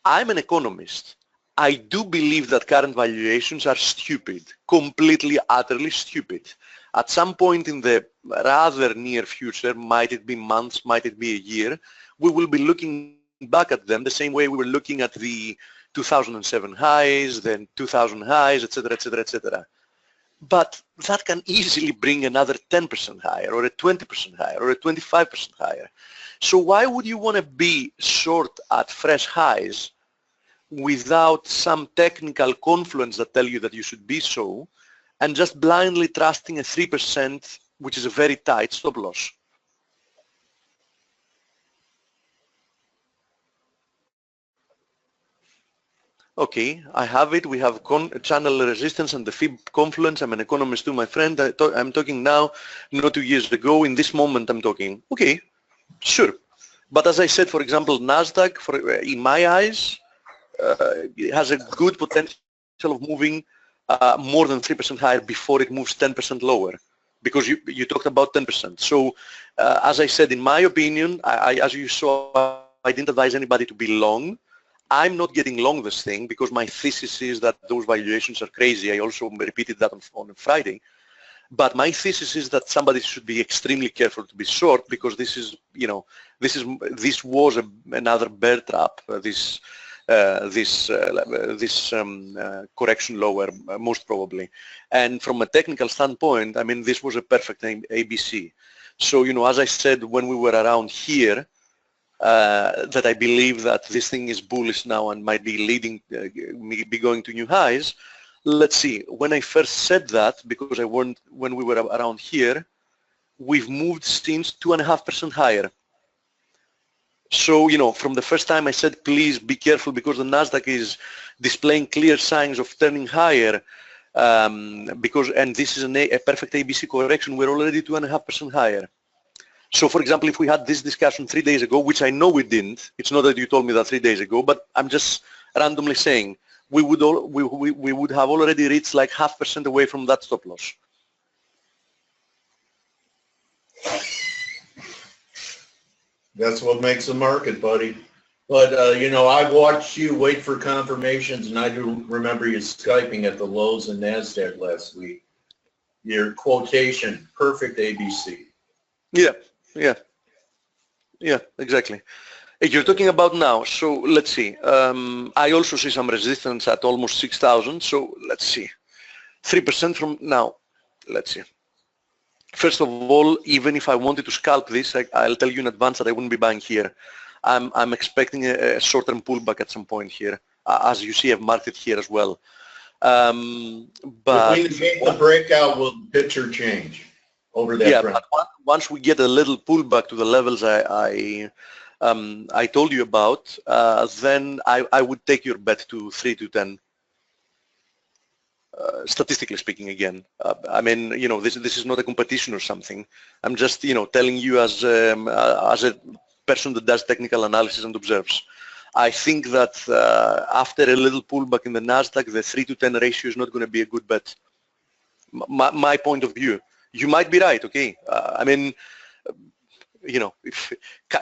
I'm an economist. I do believe that current valuations are stupid, completely, utterly stupid. At some point in the rather near future, might it be months, might it be a year, we will be looking back at them the same way we were looking at the 2007 highs, then 2000 highs, etc., etc., etc. But that can easily bring another 10% higher or a 20% higher or a 25% higher. So why would you want to be short at fresh highs without some technical confluence that tell you that you should be so, and just blindly trusting a 3%, which is a very tight stop loss? Okay, I have it. We have channel resistance and the Fib confluence. I'm an economist too, my friend. I'm talking now, not 2 years ago. In this moment, I'm talking. Okay, sure. But as I said, for example, NASDAQ, in my eyes, it has a good potential of moving more than 3% higher before it moves 10% lower, because you talked about 10%. So as I said, in my opinion, as you saw, I didn't advise anybody to be long. I'm not getting long this thing because my thesis is that those valuations are crazy. I also repeated that on Friday. But my thesis is that somebody should be extremely careful to be short, because this is, you know, this was another bear trap. This correction lower, most probably. And from a technical standpoint, I mean, this was a perfect ABC. So, you know, as I said when we were around here, that I believe that this thing is bullish now and might be leading, be going to new highs. Let's see, when I first said that, because I warned when we were around here, we've moved since 2.5% higher. So, you know, from the first time I said, please be careful because the NASDAQ is displaying clear signs of turning higher, and this is a perfect ABC correction, we're already 2.5% higher. So, for example, if we had this discussion 3 days ago, which I know we didn't, it's not that you told me that 3 days ago, but I'm just randomly saying, we would have already reached like 0.5% away from that stop loss. That's what makes a market, buddy. But, you know, I've watched you wait for confirmations, and I do remember you Skyping at the lows in NASDAQ last week. Your quotation, perfect ABC. Yeah, exactly. You're talking about now, so let's see. I also see some resistance at almost 6,000, so let's see. 3% from now, let's see. First of all, even if I wanted to scalp this, I'll tell you in advance that I wouldn't be buying here. I'm expecting a short-term pullback at some point here. As you see, I've marked it here as well. But if we get the breakout, will the picture change over that trend? But once we get a little pullback to the levels I told you about, then I would take your bet to 3 to 10. Statistically speaking, again, I mean, you know, this is not a competition or something. I'm just, you know, telling you as a person that does technical analysis and observes. I think that after a little pullback in the NASDAQ, the 3 to 10 ratio is not going to be a good bet. My point of view. You might be right, okay? I mean, you know,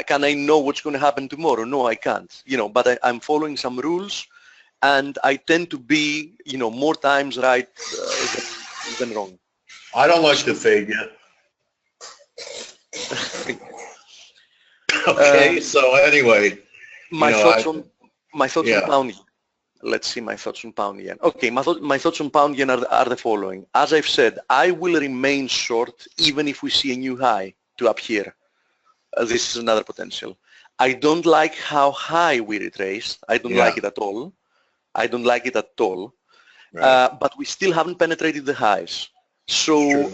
can I know what's going to happen tomorrow? No, I can't. You know, but I'm following some rules, and I tend to be, you know, more times right than wrong. I don't like to fade you. Okay, so anyway, my thoughts on pound yen. Let's see my thoughts on pound yen. Okay, my thoughts on pound yen are the following. As I've said, I will remain short even if we see a new high to up here. This is another potential. I don't like how high we retraced. I don't like it at all. I don't like it at all. Right. but we still haven't penetrated the highs. So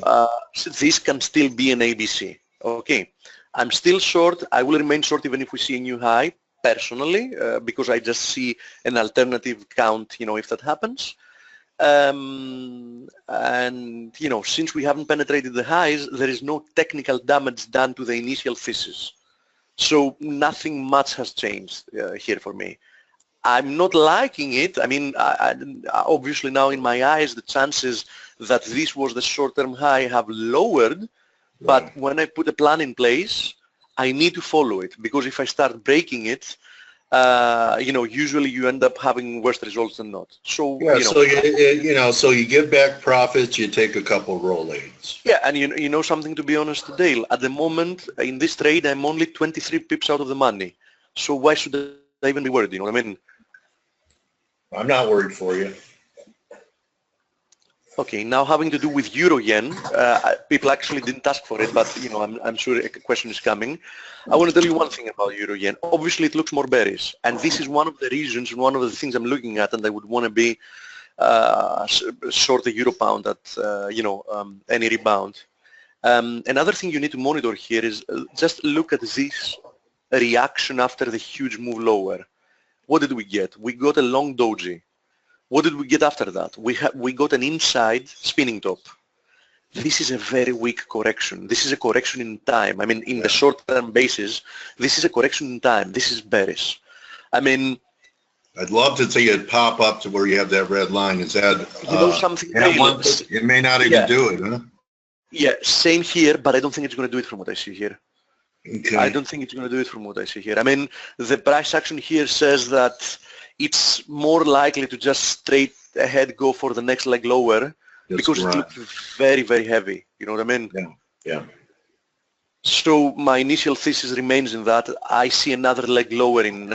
this can still be an ABC. Okay, I'm still short. I will remain short even if we see a new high, personally, because I just see an alternative count, if that happens. And, since we haven't penetrated the highs, there is no technical damage done to the initial thesis. So nothing much has changed here for me. I'm not liking it. I mean, obviously now in my eyes, the chances that this was the short-term high have lowered, but when I put a plan in place, I need to follow it, because if I start breaking it, usually you end up having worse results than not. So, so you give back profits, you take a couple roll aids. Yeah, and you know something, to be honest, Dale, at the moment in this trade, I'm only 23 pips out of the money. So why should I even be worried? You know what I mean? I'm not worried for you. Okay, now having to do with euro yen, people actually didn't ask for it, but I'm sure a question is coming. I want to tell you one thing about euro yen. Obviously, it looks more bearish, and this is one of the reasons, one of the things I'm looking at, and I would want to be short the euro pound at any rebound. Another thing you need to monitor here is just look at this reaction after the huge move lower. What did we get? We got a long doji. What did we get after that? We got an inside spinning top. This is a very weak correction. This is a correction in time. I mean, in the short-term basis, this is a correction in time. This is bearish. I mean, I'd love to see it pop up to where you have that red line. Is that something? It may not even do it, huh? Yeah, same here, but I don't think it's going to do it from what I see here. Okay. I don't think it's going to do it from what I see here. I mean, the price action here says that it's more likely to just straight ahead go for the next leg lower, because it looks very, very heavy. You know what I mean? Yeah. So my initial thesis remains in that I see another leg lower in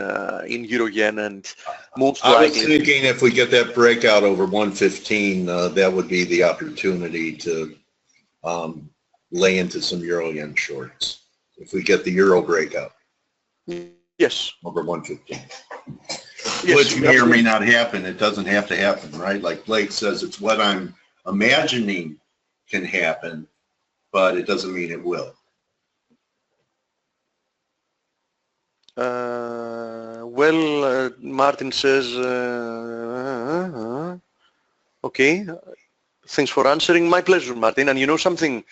euro yen, and most likely. I was thinking if we get that breakout over 115, that would be the opportunity to lay into some euro yen shorts. If we get the euro breakout. Yes. Over 115. Yes, which may or may not happen. It doesn't have to happen, right? Like Blake says, it's what I'm imagining can happen, but it doesn't mean it will. Martin says, okay, thanks for answering. My pleasure, Martin. And you know something,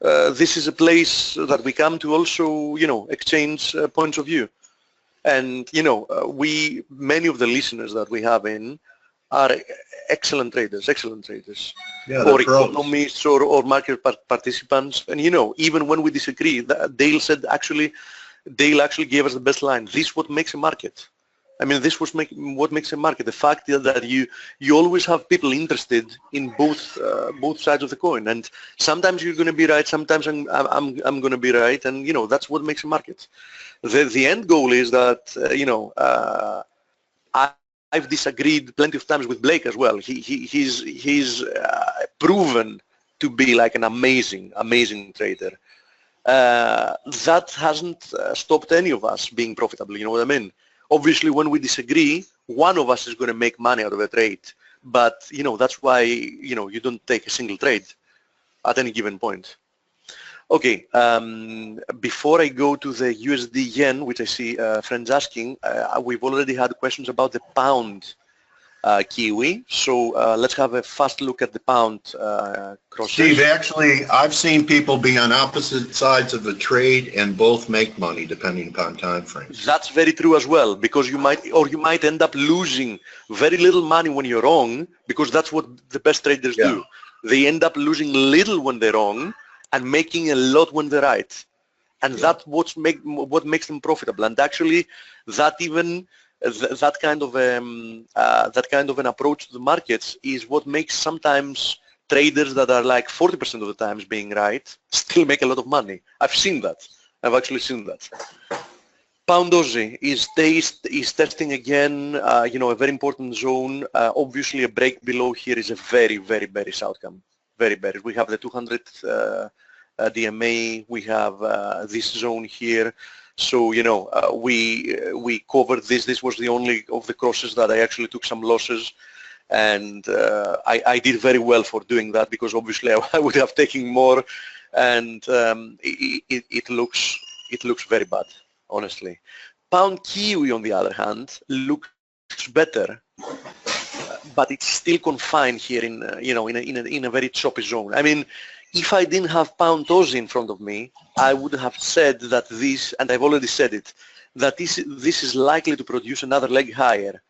this is a place that we come to also, exchange points of view. And, many of the listeners that we have in are excellent traders. Yeah, or economists or market participants. And, even when we disagree, Dale actually gave us the best line. This is what makes a market. I mean, this was what makes a market. The fact that you always have people interested in both sides of the coin, and sometimes you're going to be right, sometimes I'm going to be right, and that's what makes a market. The end goal is that I've disagreed plenty of times with Blake as well. He's proven to be like an amazing trader. That hasn't stopped any of us being profitable. You know what I mean? Obviously, when we disagree, one of us is going to make money out of a trade. But, that's why, you don't take a single trade at any given point. Okay, before I go to the USD yen, which I see friends asking, we've already had questions about the pound Kiwi. So let's have a fast look at the pound crosses. Steve, actually, I've seen people be on opposite sides of a trade and both make money depending upon time frames. That's very true as well, because you might end up losing very little money when you're wrong, because that's what the best traders do. They end up losing little when they're wrong and making a lot when they're right. And that's what makes them profitable. And actually, that kind of an approach to the markets is what makes sometimes traders that are like 40% of the times being right still make a lot of money. I've seen that. I've actually seen that. Pound Aussie is testing again, a very important zone. Obviously, a break below here is a very, very bearish outcome. Very bearish. We have the 200 DMA. We have this zone here. So, we covered this. This was the only of the crosses that I actually took some losses. and I did very well for doing that, because obviously I would have taken more, and it looks very bad, honestly. Pound Kiwi, on the other hand, looks better, but it's still confined here in in a very choppy zone. I mean, if I didn't have Pound Aussie in front of me, I would have said that this, and I've already said it, that this is likely to produce another leg higher.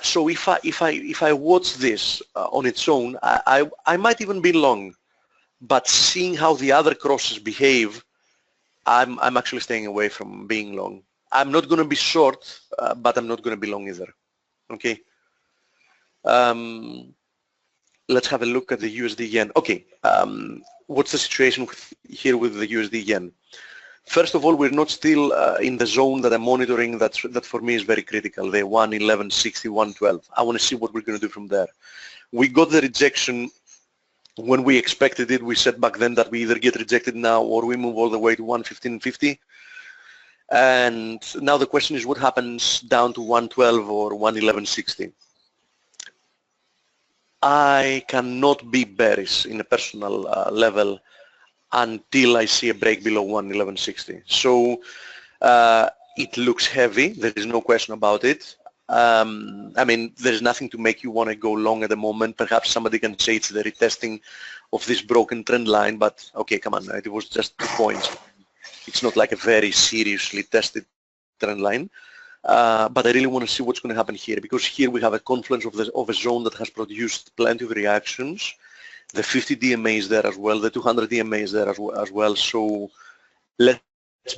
So if I watch this on its own, I might even be long, but seeing how the other crosses behave, I'm actually staying away from being long. I'm not going to be short, but I'm not going to be long either. Okay. Let's have a look at the USD yen. Okay. What's the situation here with the USD yen? First of all, we're not still in the zone that I'm monitoring. That for me is very critical. The 111.60, 112. I want to see what we're going to do from there. We got the rejection when we expected it. We said back then that we either get rejected now or we move all the way to 115.50. And now the question is, what happens down to 112 or 111.60? I cannot be bearish in a personal level until I see a break below 111.60. So it looks heavy. There is no question about it. I mean, there's nothing to make you want to go long at the moment. Perhaps somebody can say it's the retesting of this broken trend line, but okay, come on, it was just 2 points. It's not like a very seriously tested trend line. But I really want to see what's going to happen here, because here we have a confluence of a zone that has produced plenty of reactions. The 50 DMA is there as well, the 200 DMA is there as well. So let's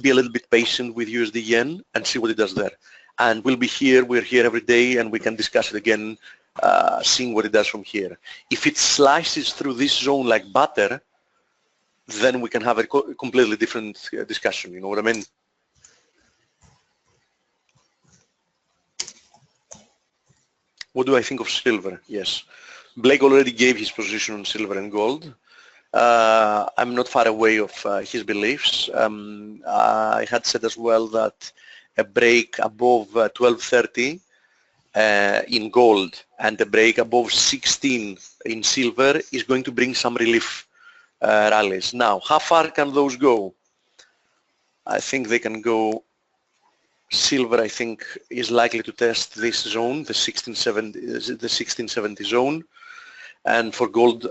be a little bit patient with USD yen and see what it does there. And we'll be here, we're here every day, and we can discuss it again, seeing what it does from here. If it slices through this zone like butter, then we can have a completely different discussion, you know what I mean? What do I think of silver? Yes. Blake already gave his position on silver and gold. I'm not far away of his beliefs. I had said as well that a break above 1230 in gold and a break above 16 in silver is going to bring some relief rallies. Now, how far can those go? I think they can go. Silver, I think, is likely to test this zone, the 1670 zone. And for gold,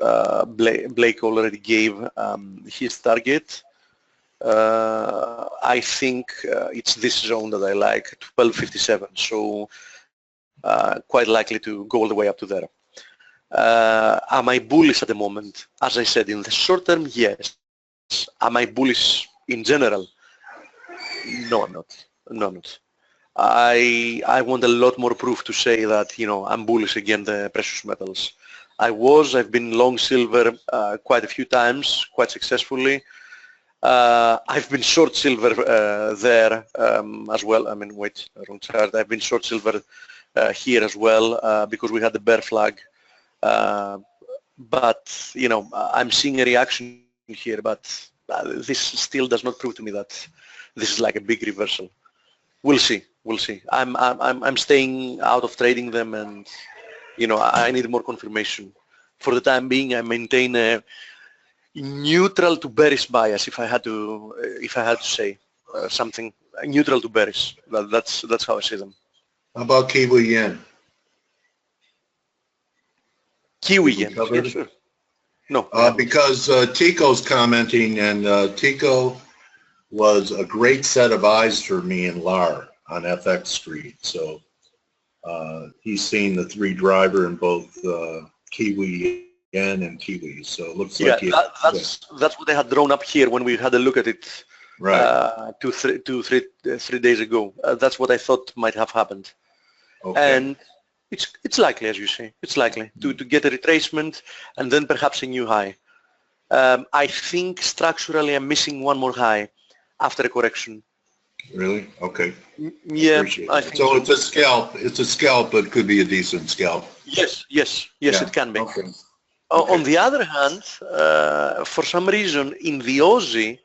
Blake already gave his target. I think it's this zone that I like, 1257. So quite likely to go all the way up to there. Am I bullish at the moment? As I said, in the short term, yes. Am I bullish in general? No, I'm not. No, I'm not. I want a lot more proof to say that, you know, I'm bullish against the precious metals. I've been long silver quite a few times, quite successfully. I've been short silver there as well. I mean, wait, wrong chart. I've been short silver here as well because we had the bear flag. But, you know, I'm seeing a reaction here, but this still does not prove to me that this is like a big reversal. We'll see. We'll see. I'm staying out of trading them, and you know, I need more confirmation. For the time being, I maintain a neutral to bearish bias. If I had to say something, neutral to bearish. That's how I see them. How about Kiwi yen? Kiwi yen. Yeah, sure. No. Because Tico's commenting, and Tico was a great set of eyes for me in LAR on FX Street. So he's seen the 3 driver in both Kiwi yen and Kiwi. So it looks like that's what they had drawn up here when we had a look at it. Right. 3 days ago. That's what I thought might have happened. Okay. And it's likely, as you say, it's likely to get a retracement and then perhaps a new high. I think structurally I'm missing one more high after a correction. Really? Okay. Yeah, I think so. It's a scalp. It's a scalp, but could be a decent scalp. Yes, it can be. Okay. On the other hand, for some reason in the Aussie,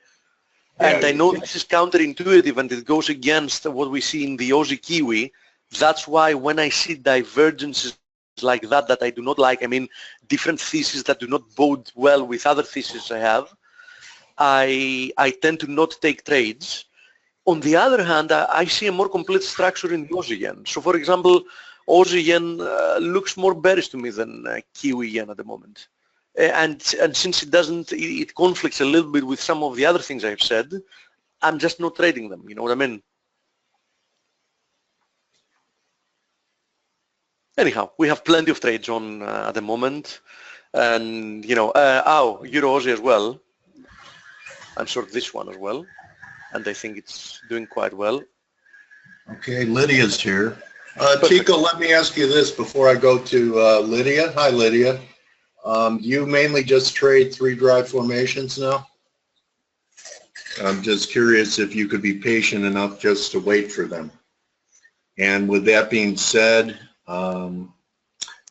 and I know this is counterintuitive and it goes against what we see in the Aussie Kiwi, that's why when I see divergences like that I do not like, I mean different theses that do not bode well with other theses I have, I tend to not take trades. On the other hand, I see a more complete structure in the Aussie yen. So for example, Aussie yen looks more bearish to me than Kiwi yen at the moment. And since it conflicts a little bit with some of the other things I've said, I'm just not trading them, you know what I mean? Anyhow, we have plenty of trades on at the moment. And, you know, Euro Aussie as well. I'm short this one as well. And I think it's doing quite well. Okay, Lydia's here. Chico, let me ask you this before I go to Lydia. Hi, Lydia. You mainly just trade 3 drive formations now? I'm just curious if you could be patient enough just to wait for them. And with that being said, let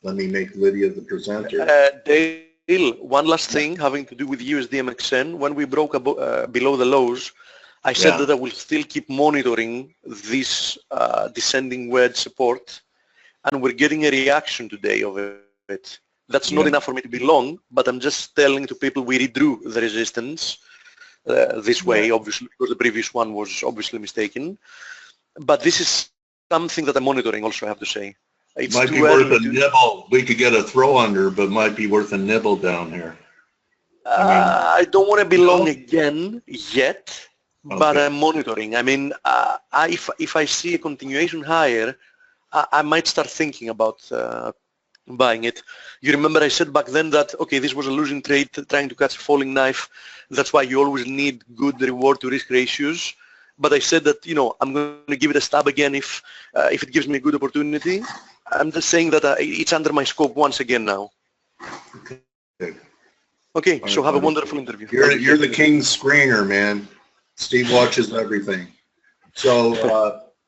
me make Lydia the presenter. Dale, one last thing having to do with USDMXN. When we broke below the lows, I said that I will still keep monitoring this descending wedge support, and we're getting a reaction today of it. That's not enough for me to be long, but I'm just telling to people we redrew the resistance this way, obviously, because the previous one was obviously mistaken. But this is something that I'm monitoring also, I have to say. It might be worth a nibble. We could get a throw under, but might be worth a nibble down here. I don't want to be long again yet. But I'm monitoring. I mean, if I see a continuation higher, I might start thinking about buying it. You remember I said back then that, okay, this was a losing trade, trying to catch a falling knife. That's why you always need good reward to risk ratios. But I said that, you know, I'm going to give it a stab again if it gives me a good opportunity. I'm just saying that it's under my scope once again now. Okay, so have a wonderful interview. You're the king screener, man. Steve watches everything. So,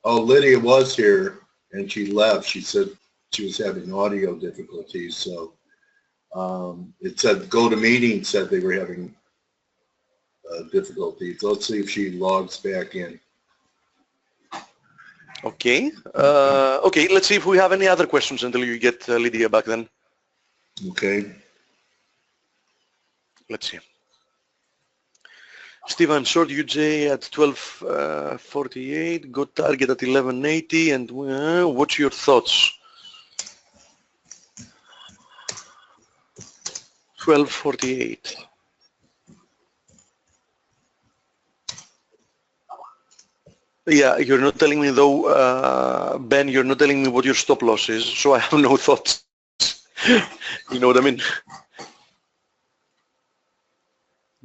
Lydia was here and she left. She said she was having audio difficulties. So it said GoToMeeting said they were having difficulties. Let's see if she logs back in. Okay. Okay, let's see if we have any other questions until you get Lydia back then. Okay. Let's see. Steve, I'm short UJ at 12.48, got target at 11.80, and what's your thoughts? 12.48. Yeah, you're not telling me though, Ben, you're not telling me what your stop loss is, so I have no thoughts. You know what I mean?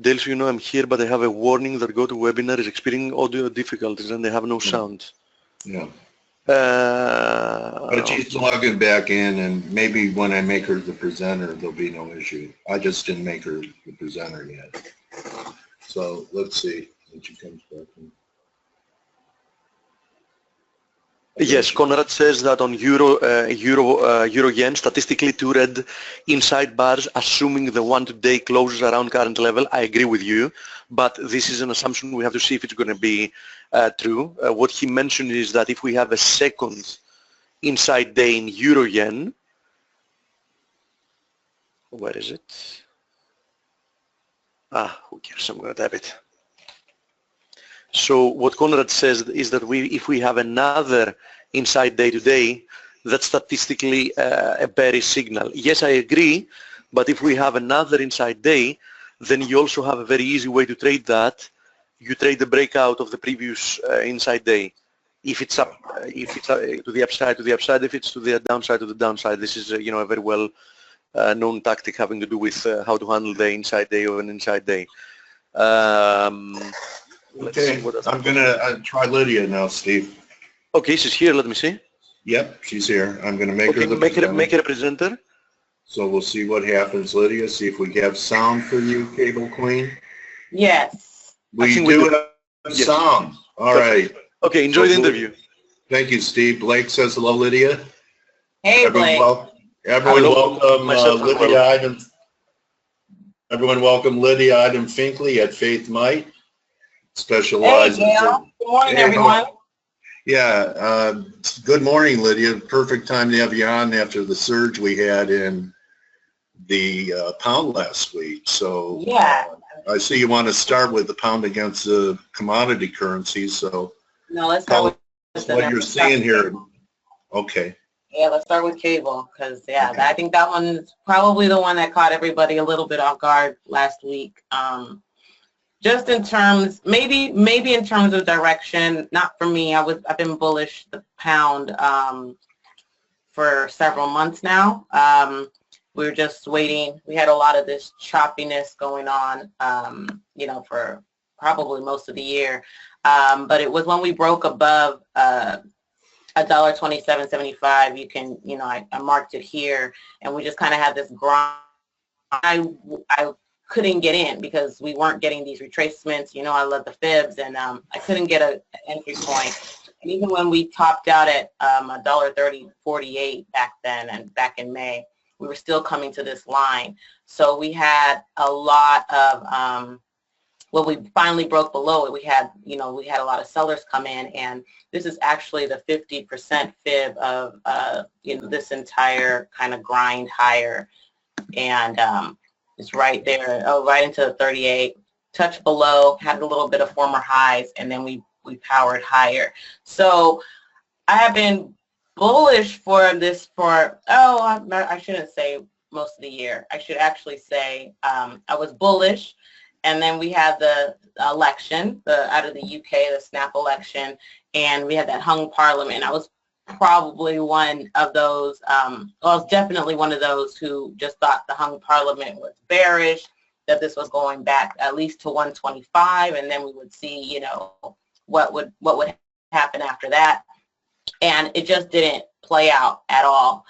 Dale, so you know I'm here, but I have a warning that GoToWebinar is experiencing audio difficulties and they have no sound. Yeah. But she's logging back in, and maybe when I make her the presenter, there'll be no issue. I just didn't make her the presenter yet. So let's see when she comes back in. Yes, Conrad says that on Euro Yen, statistically 2 red inside bars, assuming the 1-day closes around current level. I agree with you, but this is an assumption. We have to see if it's going to be true. What he mentioned is that if we have a second inside day in Euro Yen, where is it? Who cares? I'm going to type it. So what Conrad says is that if we have another inside day today, that's statistically a bearish signal. Yes, I agree, but if we have another inside day, then you also have a very easy way to trade that. You trade the breakout of the previous inside day. If it's up, to the upside, to the upside. If it's to the downside, to the downside. This is you know, a very well known tactic having to do with how to handle the inside day of an inside day. Okay, I'm going to try Lydia now, Steve. Okay, she's here. Let me see. Yep, she's here. I'm going to make her the presenter. Make her a presenter. So we'll see what happens, Lydia. See if we have sound for you, Cable Queen. Yes. We do have sound. All right. Okay, enjoy the interview. Thank you, Steve. Blake says hello, Lydia. Hey, Blake. Everyone welcome Lydia Idem. Everyone welcome Lydia Idem Finkley at Faith Might. Specializes Hey, Dale. Good morning, everyone. Yeah, good morning, Lydia. Perfect time to have you on after the surge we had in the pound last week. So Yeah. I see you want to start with the pound against the commodity currencies. So No, let's tell start us with what you're seeing here. Okay. Yeah, let's start with cable because I think that one's probably the one that caught everybody a little bit off guard last week. Just in terms, maybe in terms of direction, not for me. I've been bullish the pound for several months now. We were just waiting. We had a lot of this choppiness going on, you know, for probably most of the year. But it was when we broke above $1.2775. You can, you know, I marked it here, and we just kind of had this grind. I couldn't get in because we weren't getting these retracements. You know, I love the fibs, and I couldn't get an entry point. And even when we topped out at $1.3048 back then and back in May, we were still coming to this line. So we had a lot of, when we finally broke below it, we had, you know, we had a lot of sellers come in, and this is actually the 50% fib of, you know, this entire kind of grind higher. And it's right there, right into the 38, touched below, had a little bit of former highs, and then we powered higher. So I have been bullish for this for, I shouldn't say most of the year. I should actually say I was bullish, and then we had the election, out of the UK, the snap election, and we had that hung parliament. I was probably one of those, well, I was definitely one of those who just thought the hung parliament was bearish, that this was going back at least to 125, and then we would see, you know, what would happen after that. And it just didn't play out at all.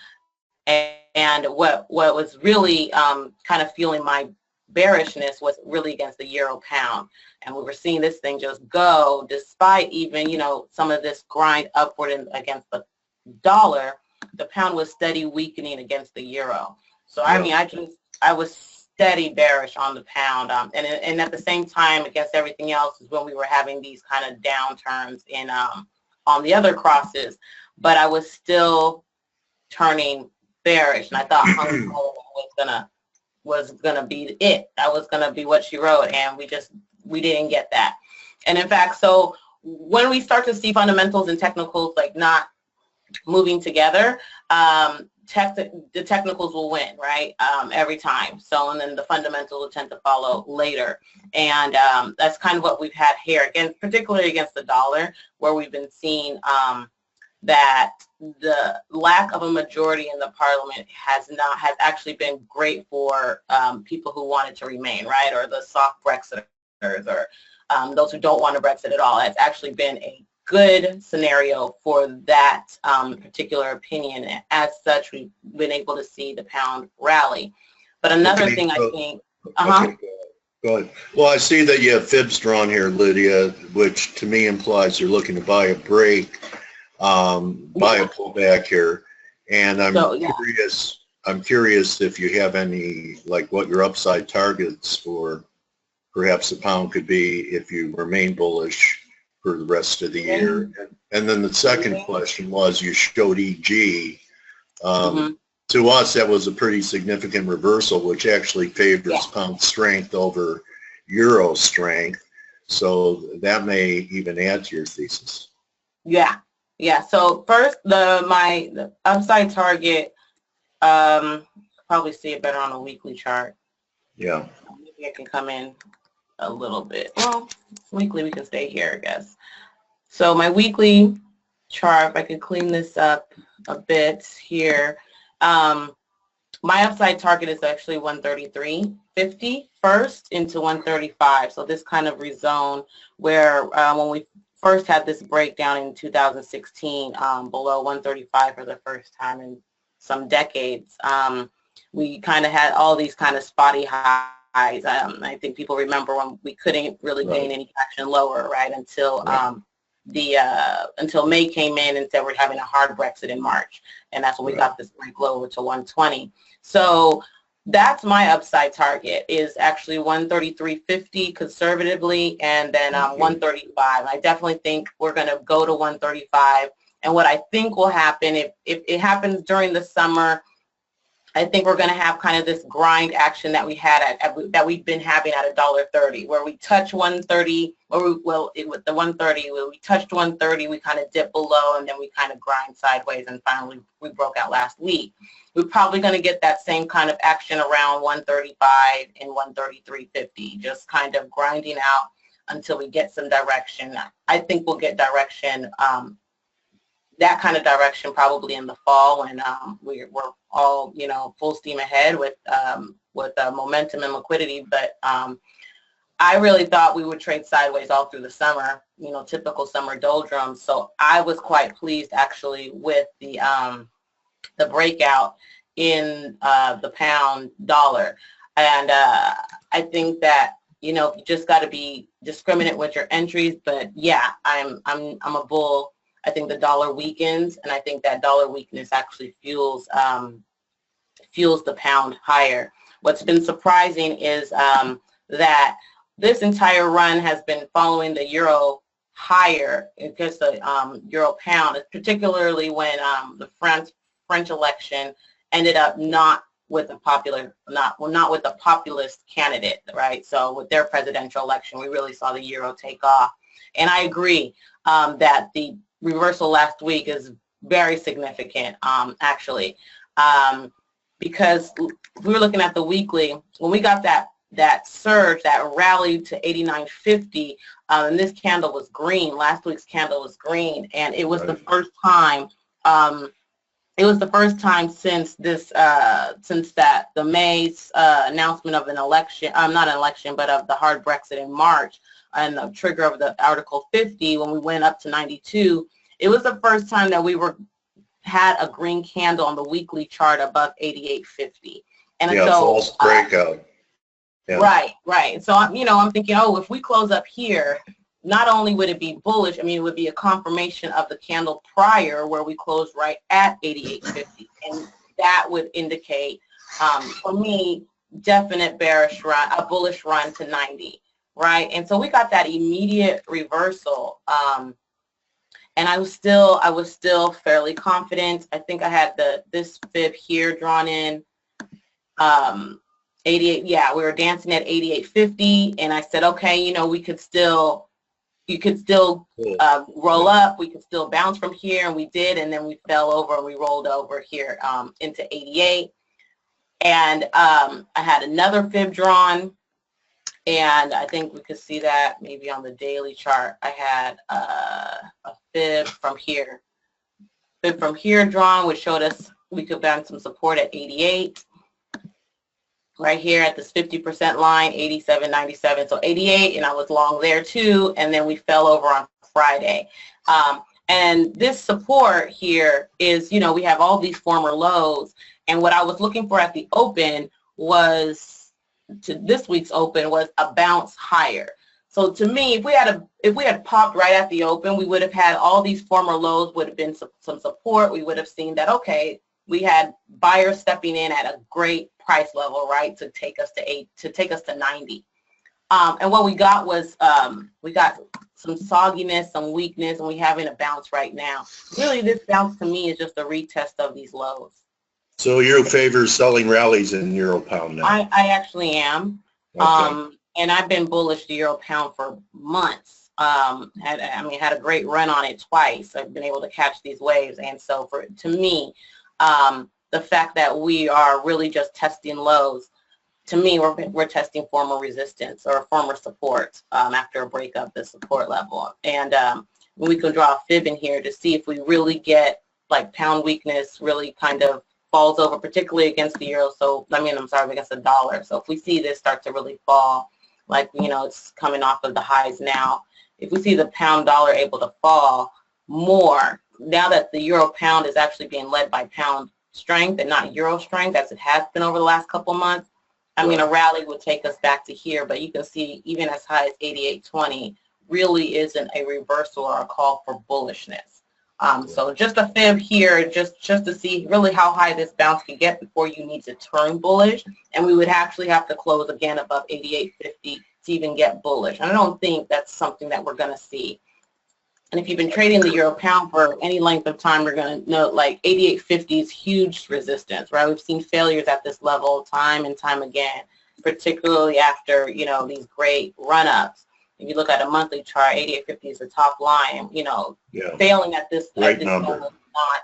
And what was really kind of fueling my bearishness was really against the euro pound. And we were seeing this thing just go, despite even, you know, some of this grind upward against the dollar, the pound was steady weakening against the euro. So I mean, I was steady bearish on the pound, and at the same time, against everything else, is when we were having these kind of downturns in on the other crosses. But I was still turning bearish, and I thought hung was gonna be it. That was gonna be what she wrote, and we didn't get that. And in fact, so when we start to see fundamentals and technicals like not moving together, the technicals will win, right? Every time. So, and then the fundamentals will tend to follow later. And that's kind of what we've had here, again, particularly against the dollar, where we've been seeing that the lack of a majority in the parliament has actually been great for people who wanted to remain, right? Or the soft Brexiters, or those who don't want to Brexit at all. It's actually been a good scenario for that particular opinion. As such, we've been able to see the pound rally. But another thing I think, Okay, go ahead. Well, I see that you have fibs drawn here, Lydia, which to me implies you're looking to buy a break, buy a pullback here, and I'm curious if you have any, like, what your upside targets for perhaps the pound could be if you remain bullish for the rest of the year. And then the second question was, you showed EG. To us, that was a pretty significant reversal, which actually favors pound strength over euro strength. So that may even add to your thesis. Yeah. So first, the upside target, probably see it better on a weekly chart. Yeah. Maybe I can come in a little bit. Well, weekly we can stay here, I guess. So my weekly chart, if I could clean this up a bit here, my upside target is actually 133.50 first into 135. So this kind of rezone where when we first had this breakdown in 2016 below 135 for the first time in some decades, we kind of had all these kind of spotty highs. I think people remember when we couldn't really gain any traction lower, right, until until May came in and said we're having a hard Brexit in March, and that's when we got this break lower to 120. So that's my upside target, is actually 133.50 conservatively, and then 135. I definitely think we're going to go to 135. And what I think will happen, if it happens during the summer, I think we're going to have kind of this grind action that we had that we've been having at $1.30, where we touch 130, or with the 130, where we touched 130, we kind of dip below, and then we kind of grind sideways, and finally we broke out last week. We're probably going to get that same kind of action around 135 and 133.50, just kind of grinding out until we get some direction. I think we'll get direction, that kind of direction probably in the fall, when we're all, you know, full steam ahead with momentum and liquidity. But I really thought we would trade sideways all through the summer, you know, typical summer doldrums. So I was quite pleased actually with the breakout in the pound dollar. And I think that, you know, you just got to be discriminate with your entries. But yeah, I'm a bull. I think the dollar weakens, and I think that dollar weakness actually fuels the pound higher. What's been surprising is that this entire run has been following the euro higher against the euro pound, particularly when the French election ended up not with a populist candidate, right? So with their presidential election, we really saw the euro take off. And I agree that the reversal last week is very significant, actually, because we were looking at the weekly. When we got that surge, that rallied to 89.50, and this candle was green. Last week's candle was green, and it was the first time. It was the first time since this, the May's announcement of an election, not an election, but of the hard Brexit in March, and the trigger of the Article 50 when we went up to 92. It was the first time that we had a green candle on the weekly chart above 88.50. And yeah, so, false breakout. Yeah. Right. So I'm thinking, oh, if we close up here, not only would it be bullish, I mean, it would be a confirmation of the candle prior where we closed right at 88.50, and that would indicate, for me, definite bearish run, a bullish run to 90, right? And so we got that immediate reversal, and I was still fairly confident. I think I had this fib here drawn in. 88, yeah, we were dancing at 88.50, and I said, okay, you know, you could still roll up, we could still bounce from here, and we did, and then we fell over and we rolled over here into 88. And I had another fib drawn, and I think we could see that maybe on the daily chart. I had a fib from here drawn, which showed us we could find some support at 88. Right here at this 50% line, 87.97, so 88, and I was long there too, and then we fell over on Friday. And this support here is, you know, we have all these former lows, and what I was looking for at the open was, to this week's open, was a bounce higher. So to me, if we had popped right at the open, we would have had all these former lows, would have been some support. We would have seen that, okay, we had buyers stepping in at a great price level, right, to take us to 90. And what we got was we got some sogginess, some weakness, and we having a bounce right now. Really, this bounce to me is just a retest of these lows. So you favor selling rallies in euro pound now? I actually am. Okay. And I've been bullish the euro pound for months. Had a great run on it twice. I've been able to catch these waves, and so to me, the fact that we are really just testing lows, to me, we're testing former resistance or former support after a breakup, the support level. And we can draw a fib in here to see if we really get like pound weakness really kind of falls over, particularly against the euro. So, against the dollar. So if we see this start to really fall, like, you know, it's coming off of the highs now. If we see the pound dollar able to fall more, now that the euro pound is actually being led by pound strength and not euro strength as it has been over the last couple months, a rally would take us back to here, but you can see even as high as 88.20 really isn't a reversal or a call for bullishness. So just a fib here, just to see really how high this bounce can get before you need to turn bullish, and we would actually have to close again above 88.50 to even get bullish. And I don't think that's something that we're going to see. And if you've been trading the euro pound for any length of time, you're going to know like 88.50 is huge resistance, right? We've seen failures at this level time and time again, particularly after, you know, these great run-ups. If you look at a monthly chart, 88.50 is the top line. You know, failing at this level is not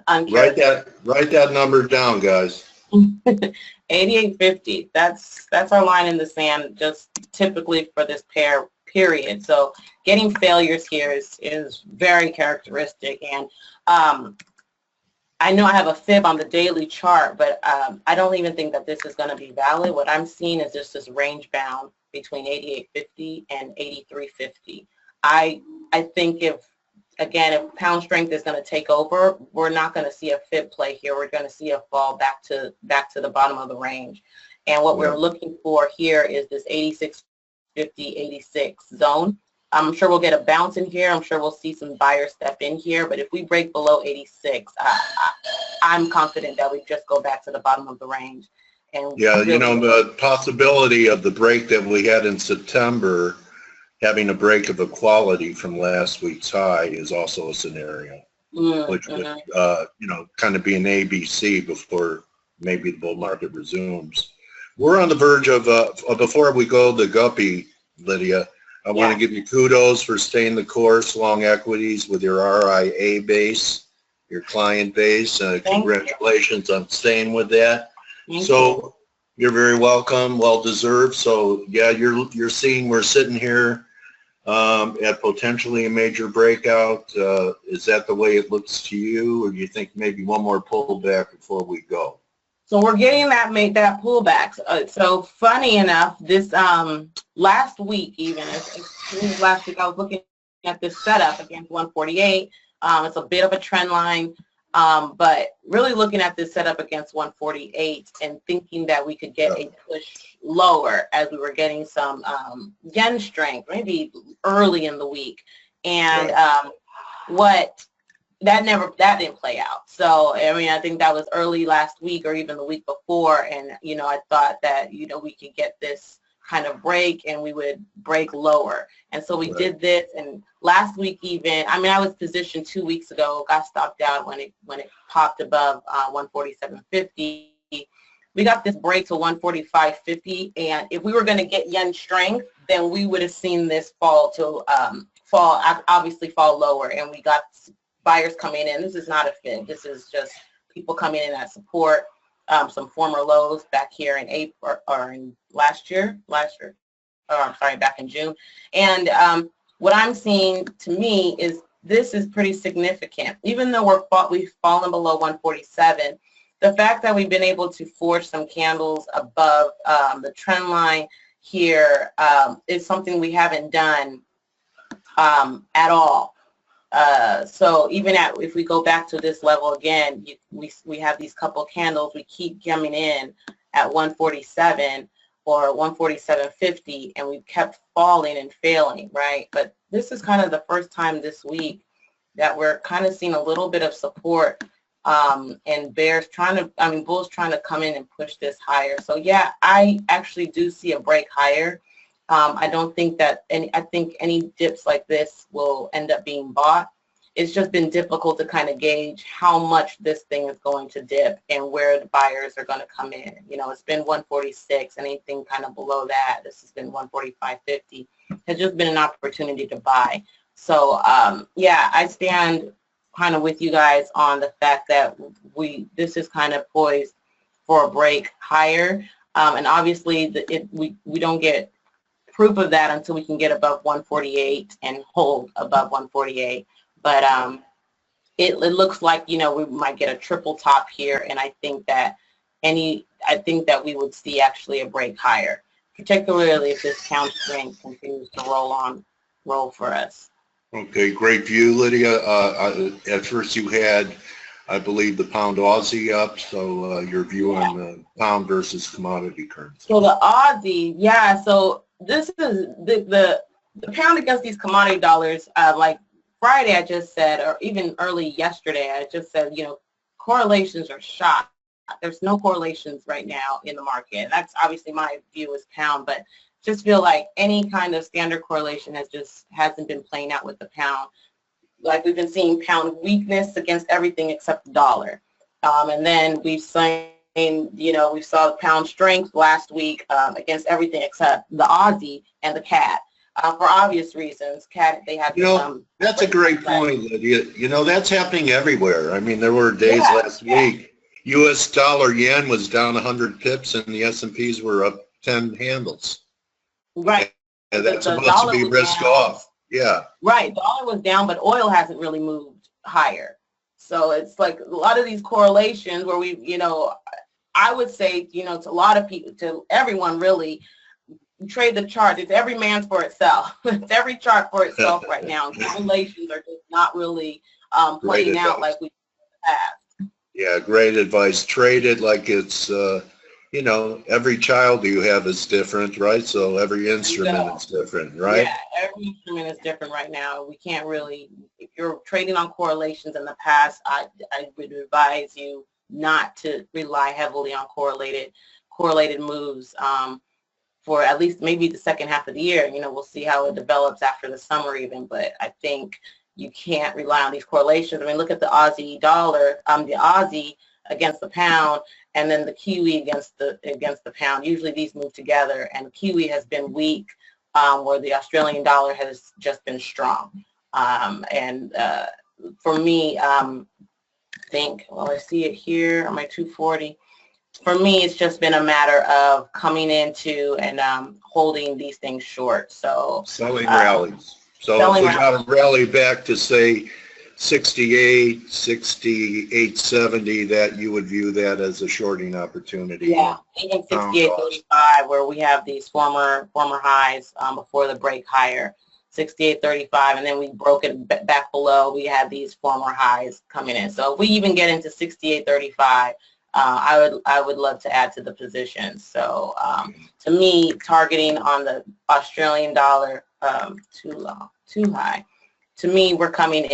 uncharacteristic. Write that number down, guys. 88.50. That's our line in the sand, just typically for this period. So getting failures here is very characteristic. And I know I have a fib on the daily chart, but I don't even think that this is going to be valid. What I'm seeing is just this range bound between 88.50 and 83.50. I think if pound strength is going to take over, we're not going to see a fib play here. We're going to see a fall back to the bottom of the range. And what we're looking for here is this 86.50, 86 zone. I'm sure we'll get a bounce in here. I'm sure we'll see some buyers step in here. But if we break below 86, I'm confident that we just go back to the bottom of the range. And you know, the possibility of the break that we had in September, having a break of equality from last week's high is also a scenario, which would, you know, kind of be an ABC before maybe the bull market resumes. We're on the verge of, before we go to Guppy, Lydia, I want to give you kudos for staying the course, long equities with your RIA base, your client base. Congratulations on staying with that. So you're very welcome, well deserved. So yeah, you're seeing we're sitting here at potentially a major breakout. Is that the way it looks to you, or do you think maybe one more pullback before we go? So we're getting that pullback. So funny enough, this last week, even last week, I was looking at this setup against 148. It's a bit of a trend line. But really looking at this setup against 148 and thinking that we could get a push lower as we were getting some yen strength, maybe early in the week. And that didn't play out. So, I mean, I think that was early last week or even the week before. And, you know, I thought that, you know, we could get this kind of break and we would break lower. And so we did this, and last week even, I mean, I was positioned 2 weeks ago, got stopped out when it popped above 147.50. We got this break to 145.50, and if we were going to get yen strength, then we would have seen this fall lower, and we got buyers coming in. This is not a fib. This is just people coming in at support. Some former lows back here in April or in back in June. And what I'm seeing, to me, is this is pretty significant. Even though we've fallen below 147, the fact that we've been able to forge some candles above the trend line here is something we haven't done at all. So even if we go back to this level again, we have these couple candles, we keep coming in at 147 or 147.50, and we've kept falling and failing, right? But this is kind of the first time this week that we're kind of seeing a little bit of support, and bulls trying to come in and push this higher. So yeah, I actually do see a break higher. I don't think that I think any dips like this will end up being bought. It's just been difficult to kind of gauge how much this thing is going to dip and where the buyers are going to come in. You know, it's been 146, anything kind of below that, this has been 145.50. Has just been an opportunity to buy. So yeah, I stand kind of with you guys on the fact that this is kind of poised for a break higher, and obviously we don't get proof of that until we can get above 148 and hold above 148. But it looks like, you know, we might get a triple top here, and I think that we would see actually a break higher, particularly if this pound strength continues to roll for us. Okay, great view, Lydia. At first you had, I believe, the pound Aussie up, so your view on the pound versus commodity currency. So the Aussie, yeah, so this is the pound against these commodity dollars, like Friday I just said, or even early yesterday, I just said, you know, correlations are shot. There's no correlations right now in the market. And that's obviously my view as pound, but just feel like any kind of standard correlation hasn't been playing out with the pound. Like we've been seeing pound weakness against everything except the dollar. And then we've seen, you know, we saw the pound strength last week against everything except the Aussie and the CAD. For obvious reasons, CAD, they had that's a great point, Lydia. You know, that's happening everywhere. I mean, there were days last week, U.S. dollar yen was down 100 pips and the S&Ps were up 10 handles. Right. And that's supposed to be risk off. Yeah. Right. Dollar was down, but oil hasn't really moved higher. So it's like a lot of these correlations where we, you know, I would say, you know, to a lot of people, to everyone really, trade the chart. It's every man's for itself. It's every chart for itself right now. Correlations are just not really playing out like we have. Yeah, great advice. Trade it like it's, you know, every child you have is different, right? So every instrument is different, right? Yeah, every instrument is different right now. We can't really, if you're trading on correlations in the past, I would advise you not to rely heavily on correlated moves for at least maybe the second half of the year. You know, we'll see how it develops after the summer even, but I think you can't rely on these correlations. I mean, look at the Aussie dollar, the Aussie against the pound, and then the Kiwi against the pound. Usually these move together, and the Kiwi has been weak, where the Australian dollar has just been strong. For me, I think, well, I see it here on my 240. For me, it's just been a matter of coming into and holding these things short. So selling rallies. So if we got a rally back to say 68, 68, 70, that you would view that as a shorting opportunity. Yeah, even 68.35, where we have these former highs before the break higher. 68.35, and then we broke it back below. We had these former highs coming in. So if we even get into 68.35, I would love to add to the position. So to me, targeting on the Australian dollar too high. To me, we're coming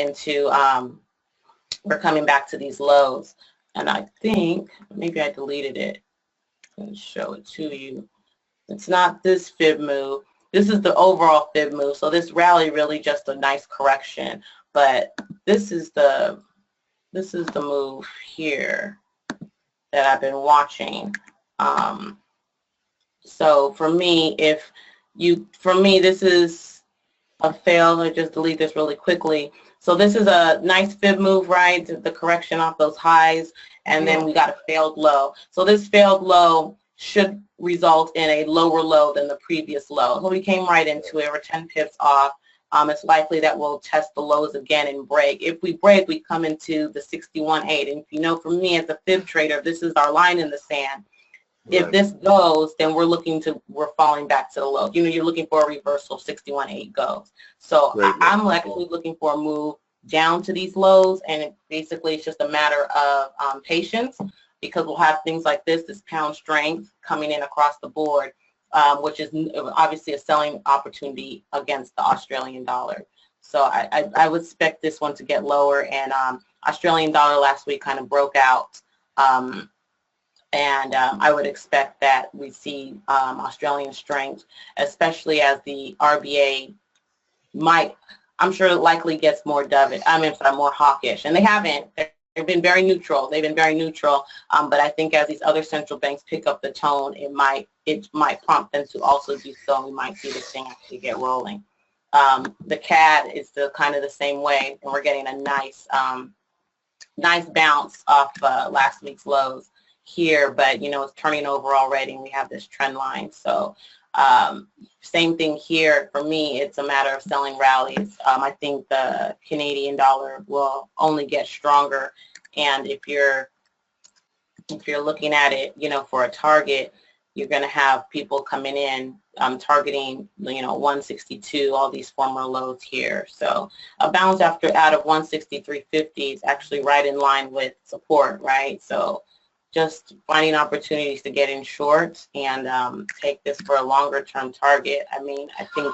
back to these lows, and I think maybe I deleted it and show it to you. It's not this fib move. This is the overall fib move. So this rally really just a nice correction, but this is the move here that I've been watching. So for me, this is a fail. I just delete this really quickly. So this is a nice fib move, right? The correction off those highs, and then we got a failed low. So this failed low should result in a lower low than the previous low. So we came right into it. We're 10 pips off. It's likely that we'll test the lows again and break. If we break, we come into the 61.8. And if you know, for me as a fib trader, this is our line in the sand. Right. If this goes, then we're falling back to the low. You know, you're looking for a reversal. 61.8 goes. So I'm actually looking for a move down to these lows, and basically it's just a matter of patience, because we'll have things like this pound strength coming in across the board, which is obviously a selling opportunity against the Australian dollar. So I would expect this one to get lower, and Australian dollar last week kind of broke out, and I would expect that we see Australian strength, especially as the RBA I'm sure it likely gets more dovish. More hawkish, and they haven't. They've been very neutral. But I think as these other central banks pick up the tone, it might prompt them to also do so. We might see this thing actually get rolling. The CAD is kind of the same way, and we're getting a nice bounce off last week's lows here. But you know, it's turning over already, and we have this trend line. So same thing here. For me, it's a matter of selling rallies. I think the Canadian dollar will only get stronger, and if you're looking at it, you know, for a target, you're going to have people coming in targeting, you know, 162, all these former lows here. So a bounce out of 163.50 is actually right in line with support, right? So just finding opportunities to get in short and take this for a longer term target. I mean, I think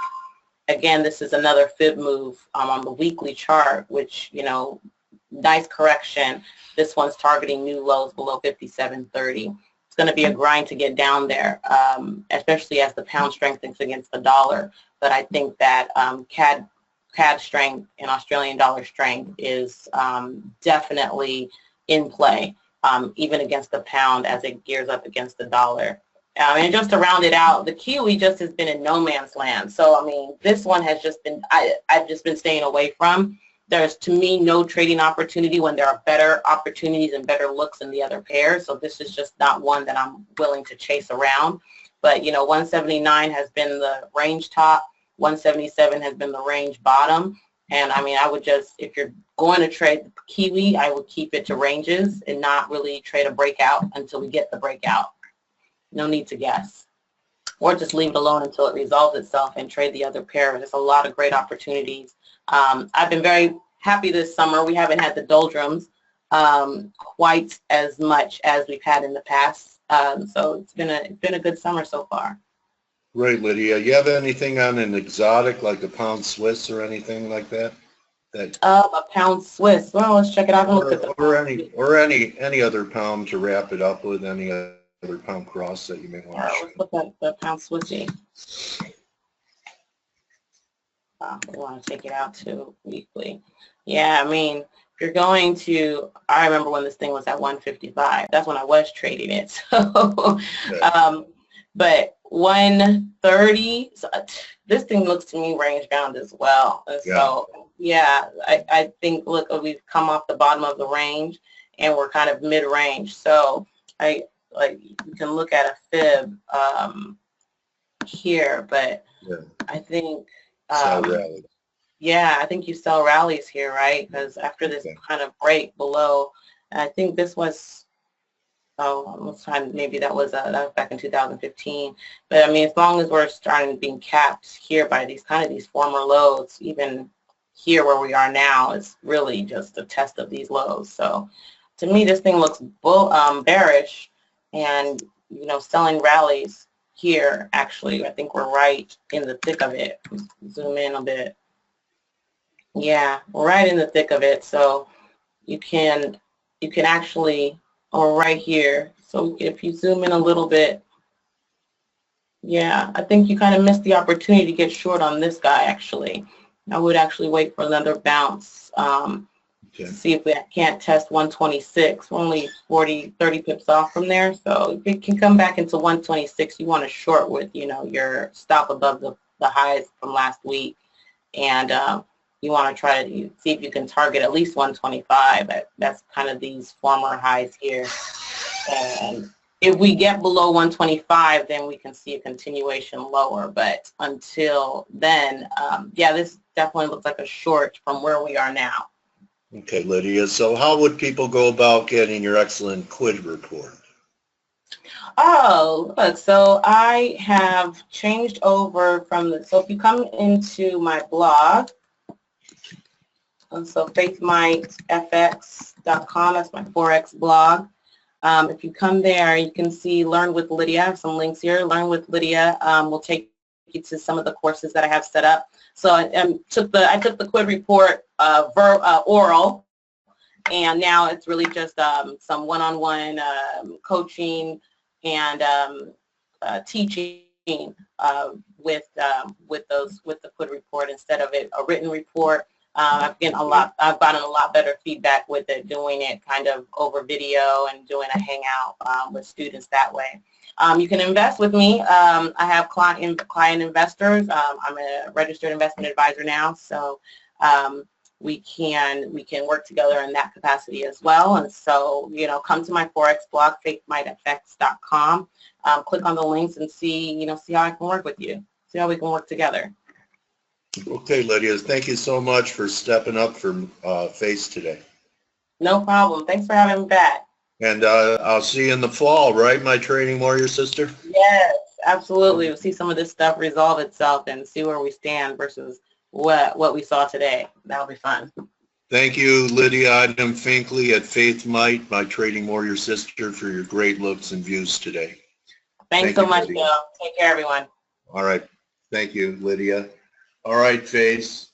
again, this is another fib move on the weekly chart, which, nice correction. This one's targeting new lows below 57.30. It's going to be a grind to get down there, especially as the pound strengthens against the dollar. But I think that CAD strength and Australian dollar strength is definitely in play, even against the pound as it gears up against the dollar. And just to round it out, the Kiwi just has been in no man's land. So, I mean, this one has just been, I've just been staying away from. There's, to me, no trading opportunity when there are better opportunities and better looks in the other pairs. So this is just not one that I'm willing to chase around. But, 179 has been the range top. 177 has been the range bottom. And, I mean, I would just, if you're going to trade the Kiwi, I would keep it to ranges and not really trade a breakout until we get the breakout. No need to guess. Or just leave it alone until it resolves itself and trade the other pair. There's a lot of great opportunities. I've been very happy this summer. We haven't had the doldrums quite as much as we've had in the past. So it's been a good summer so far. Right, Lydia. You have anything on an exotic like a pound Swiss or anything like that? A pound Swiss. Well, let's check it out and look at the or any other pound to wrap it up with, any other pound cross that you may want to show. Let's look at the pound Swissy. We want to take it out to weekly. Yeah, I mean, if you're going to, I remember when this thing was at 155. That's when I was trading it. So, but 130, so this thing looks to me range bound as well. And so, yeah, I think, look, we've come off the bottom of the range and we're kind of mid-range. So, you can look at a fib here, but I think, yeah, I think you sell rallies here, right? Because after this kind of break below, I think this was, maybe that was back in 2015. But I mean, as long as we're starting being capped here by these former lows, even here where we are now, is really just a test of these lows. So to me, this thing looks bearish, and selling rallies here. Actually, I think we're right in the thick of it. Zoom in a bit. Yeah, we're right in the thick of it. So you can actually, or right here. So if you zoom in a little bit, yeah, I think you kind of missed the opportunity to get short on this guy. Actually, I would actually wait for another bounce. See if we can't test 126. We're only 30 pips off from there. So if it can come back into 126, you want to short with, your stop above the highs from last week. And you want to try to see if you can target at least 125. That's kind of these former highs here. And if we get below 125, then we can see a continuation lower. But until then, yeah, this definitely looks like a short from where we are now. Okay, Lydia. So how would people go about getting your excellent quid report? Oh, look, so I have changed over from so if you come into my blog, so faithmightfx.com, that's my Forex blog. If you come there, you can see Learn with Lydia. I have some links here. Learn with Lydia will take you to some of the courses that I have set up. So I took the quid report oral, and now it's really just some one-on-one coaching and teaching with the quid report instead of a written report. I've gotten a lot better feedback with it, doing it kind of over video and doing a hangout with students that way. You can invest with me. I have client investors. I'm a registered investment advisor now, so we can work together in that capacity as well. And so, come to my Forex blog, faithmightfx.com. Click on the links and see how I can work with you. See how we can work together. Okay, Lydia. Thank you so much for stepping up for FACE today. No problem. Thanks for having me back. And I'll see you in the fall, right, my trading warrior sister? Yes, absolutely. We'll see some of this stuff resolve itself and see where we stand versus what we saw today. That'll be fun. Thank you, Lydia Idem Finkley at Faith Might, my trading warrior sister, for your great looks and views today. Thanks so much, Bill. Take care, everyone. All right. Thank you, Lydia. All right, Face.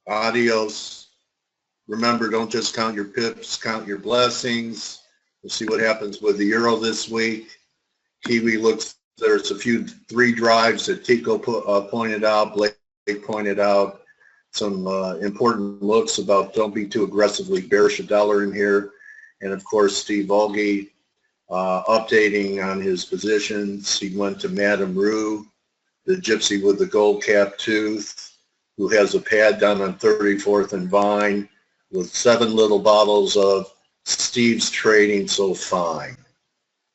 Adios. Remember, don't just count your pips, count your blessings. We'll see what happens with the euro this week. Kiwi looks, there's a few 3 drives that Tico pointed out, Blake pointed out. Some important looks about don't be too aggressively bearish a dollar in here. And of course, Steve Volge updating on his positions. He went to Madame Rue, the gypsy with the gold cap tooth, who has a pad down on 34th and Vine with 7 little bottles of Steve's Trading So Fine.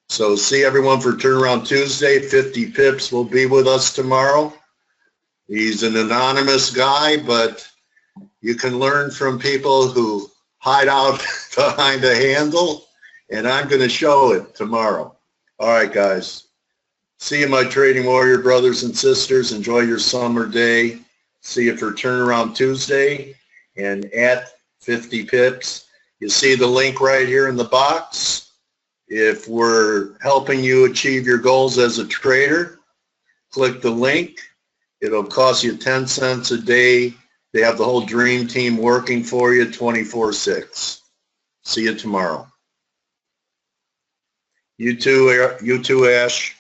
So see everyone for Turnaround Tuesday. 50 Pips will be with us tomorrow. He's an anonymous guy, but you can learn from people who hide out behind a handle, and I'm going to show it tomorrow. All right, guys. See you, my Trading Warrior brothers and sisters. Enjoy your summer day. See you for Turnaround Tuesday and at 50 Pips. You see the link right here in the box. If we're helping you achieve your goals as a trader, click the link. It'll cost you 10 cents a day. They have the whole dream team working for you 24/6. See you tomorrow. You too, Ash.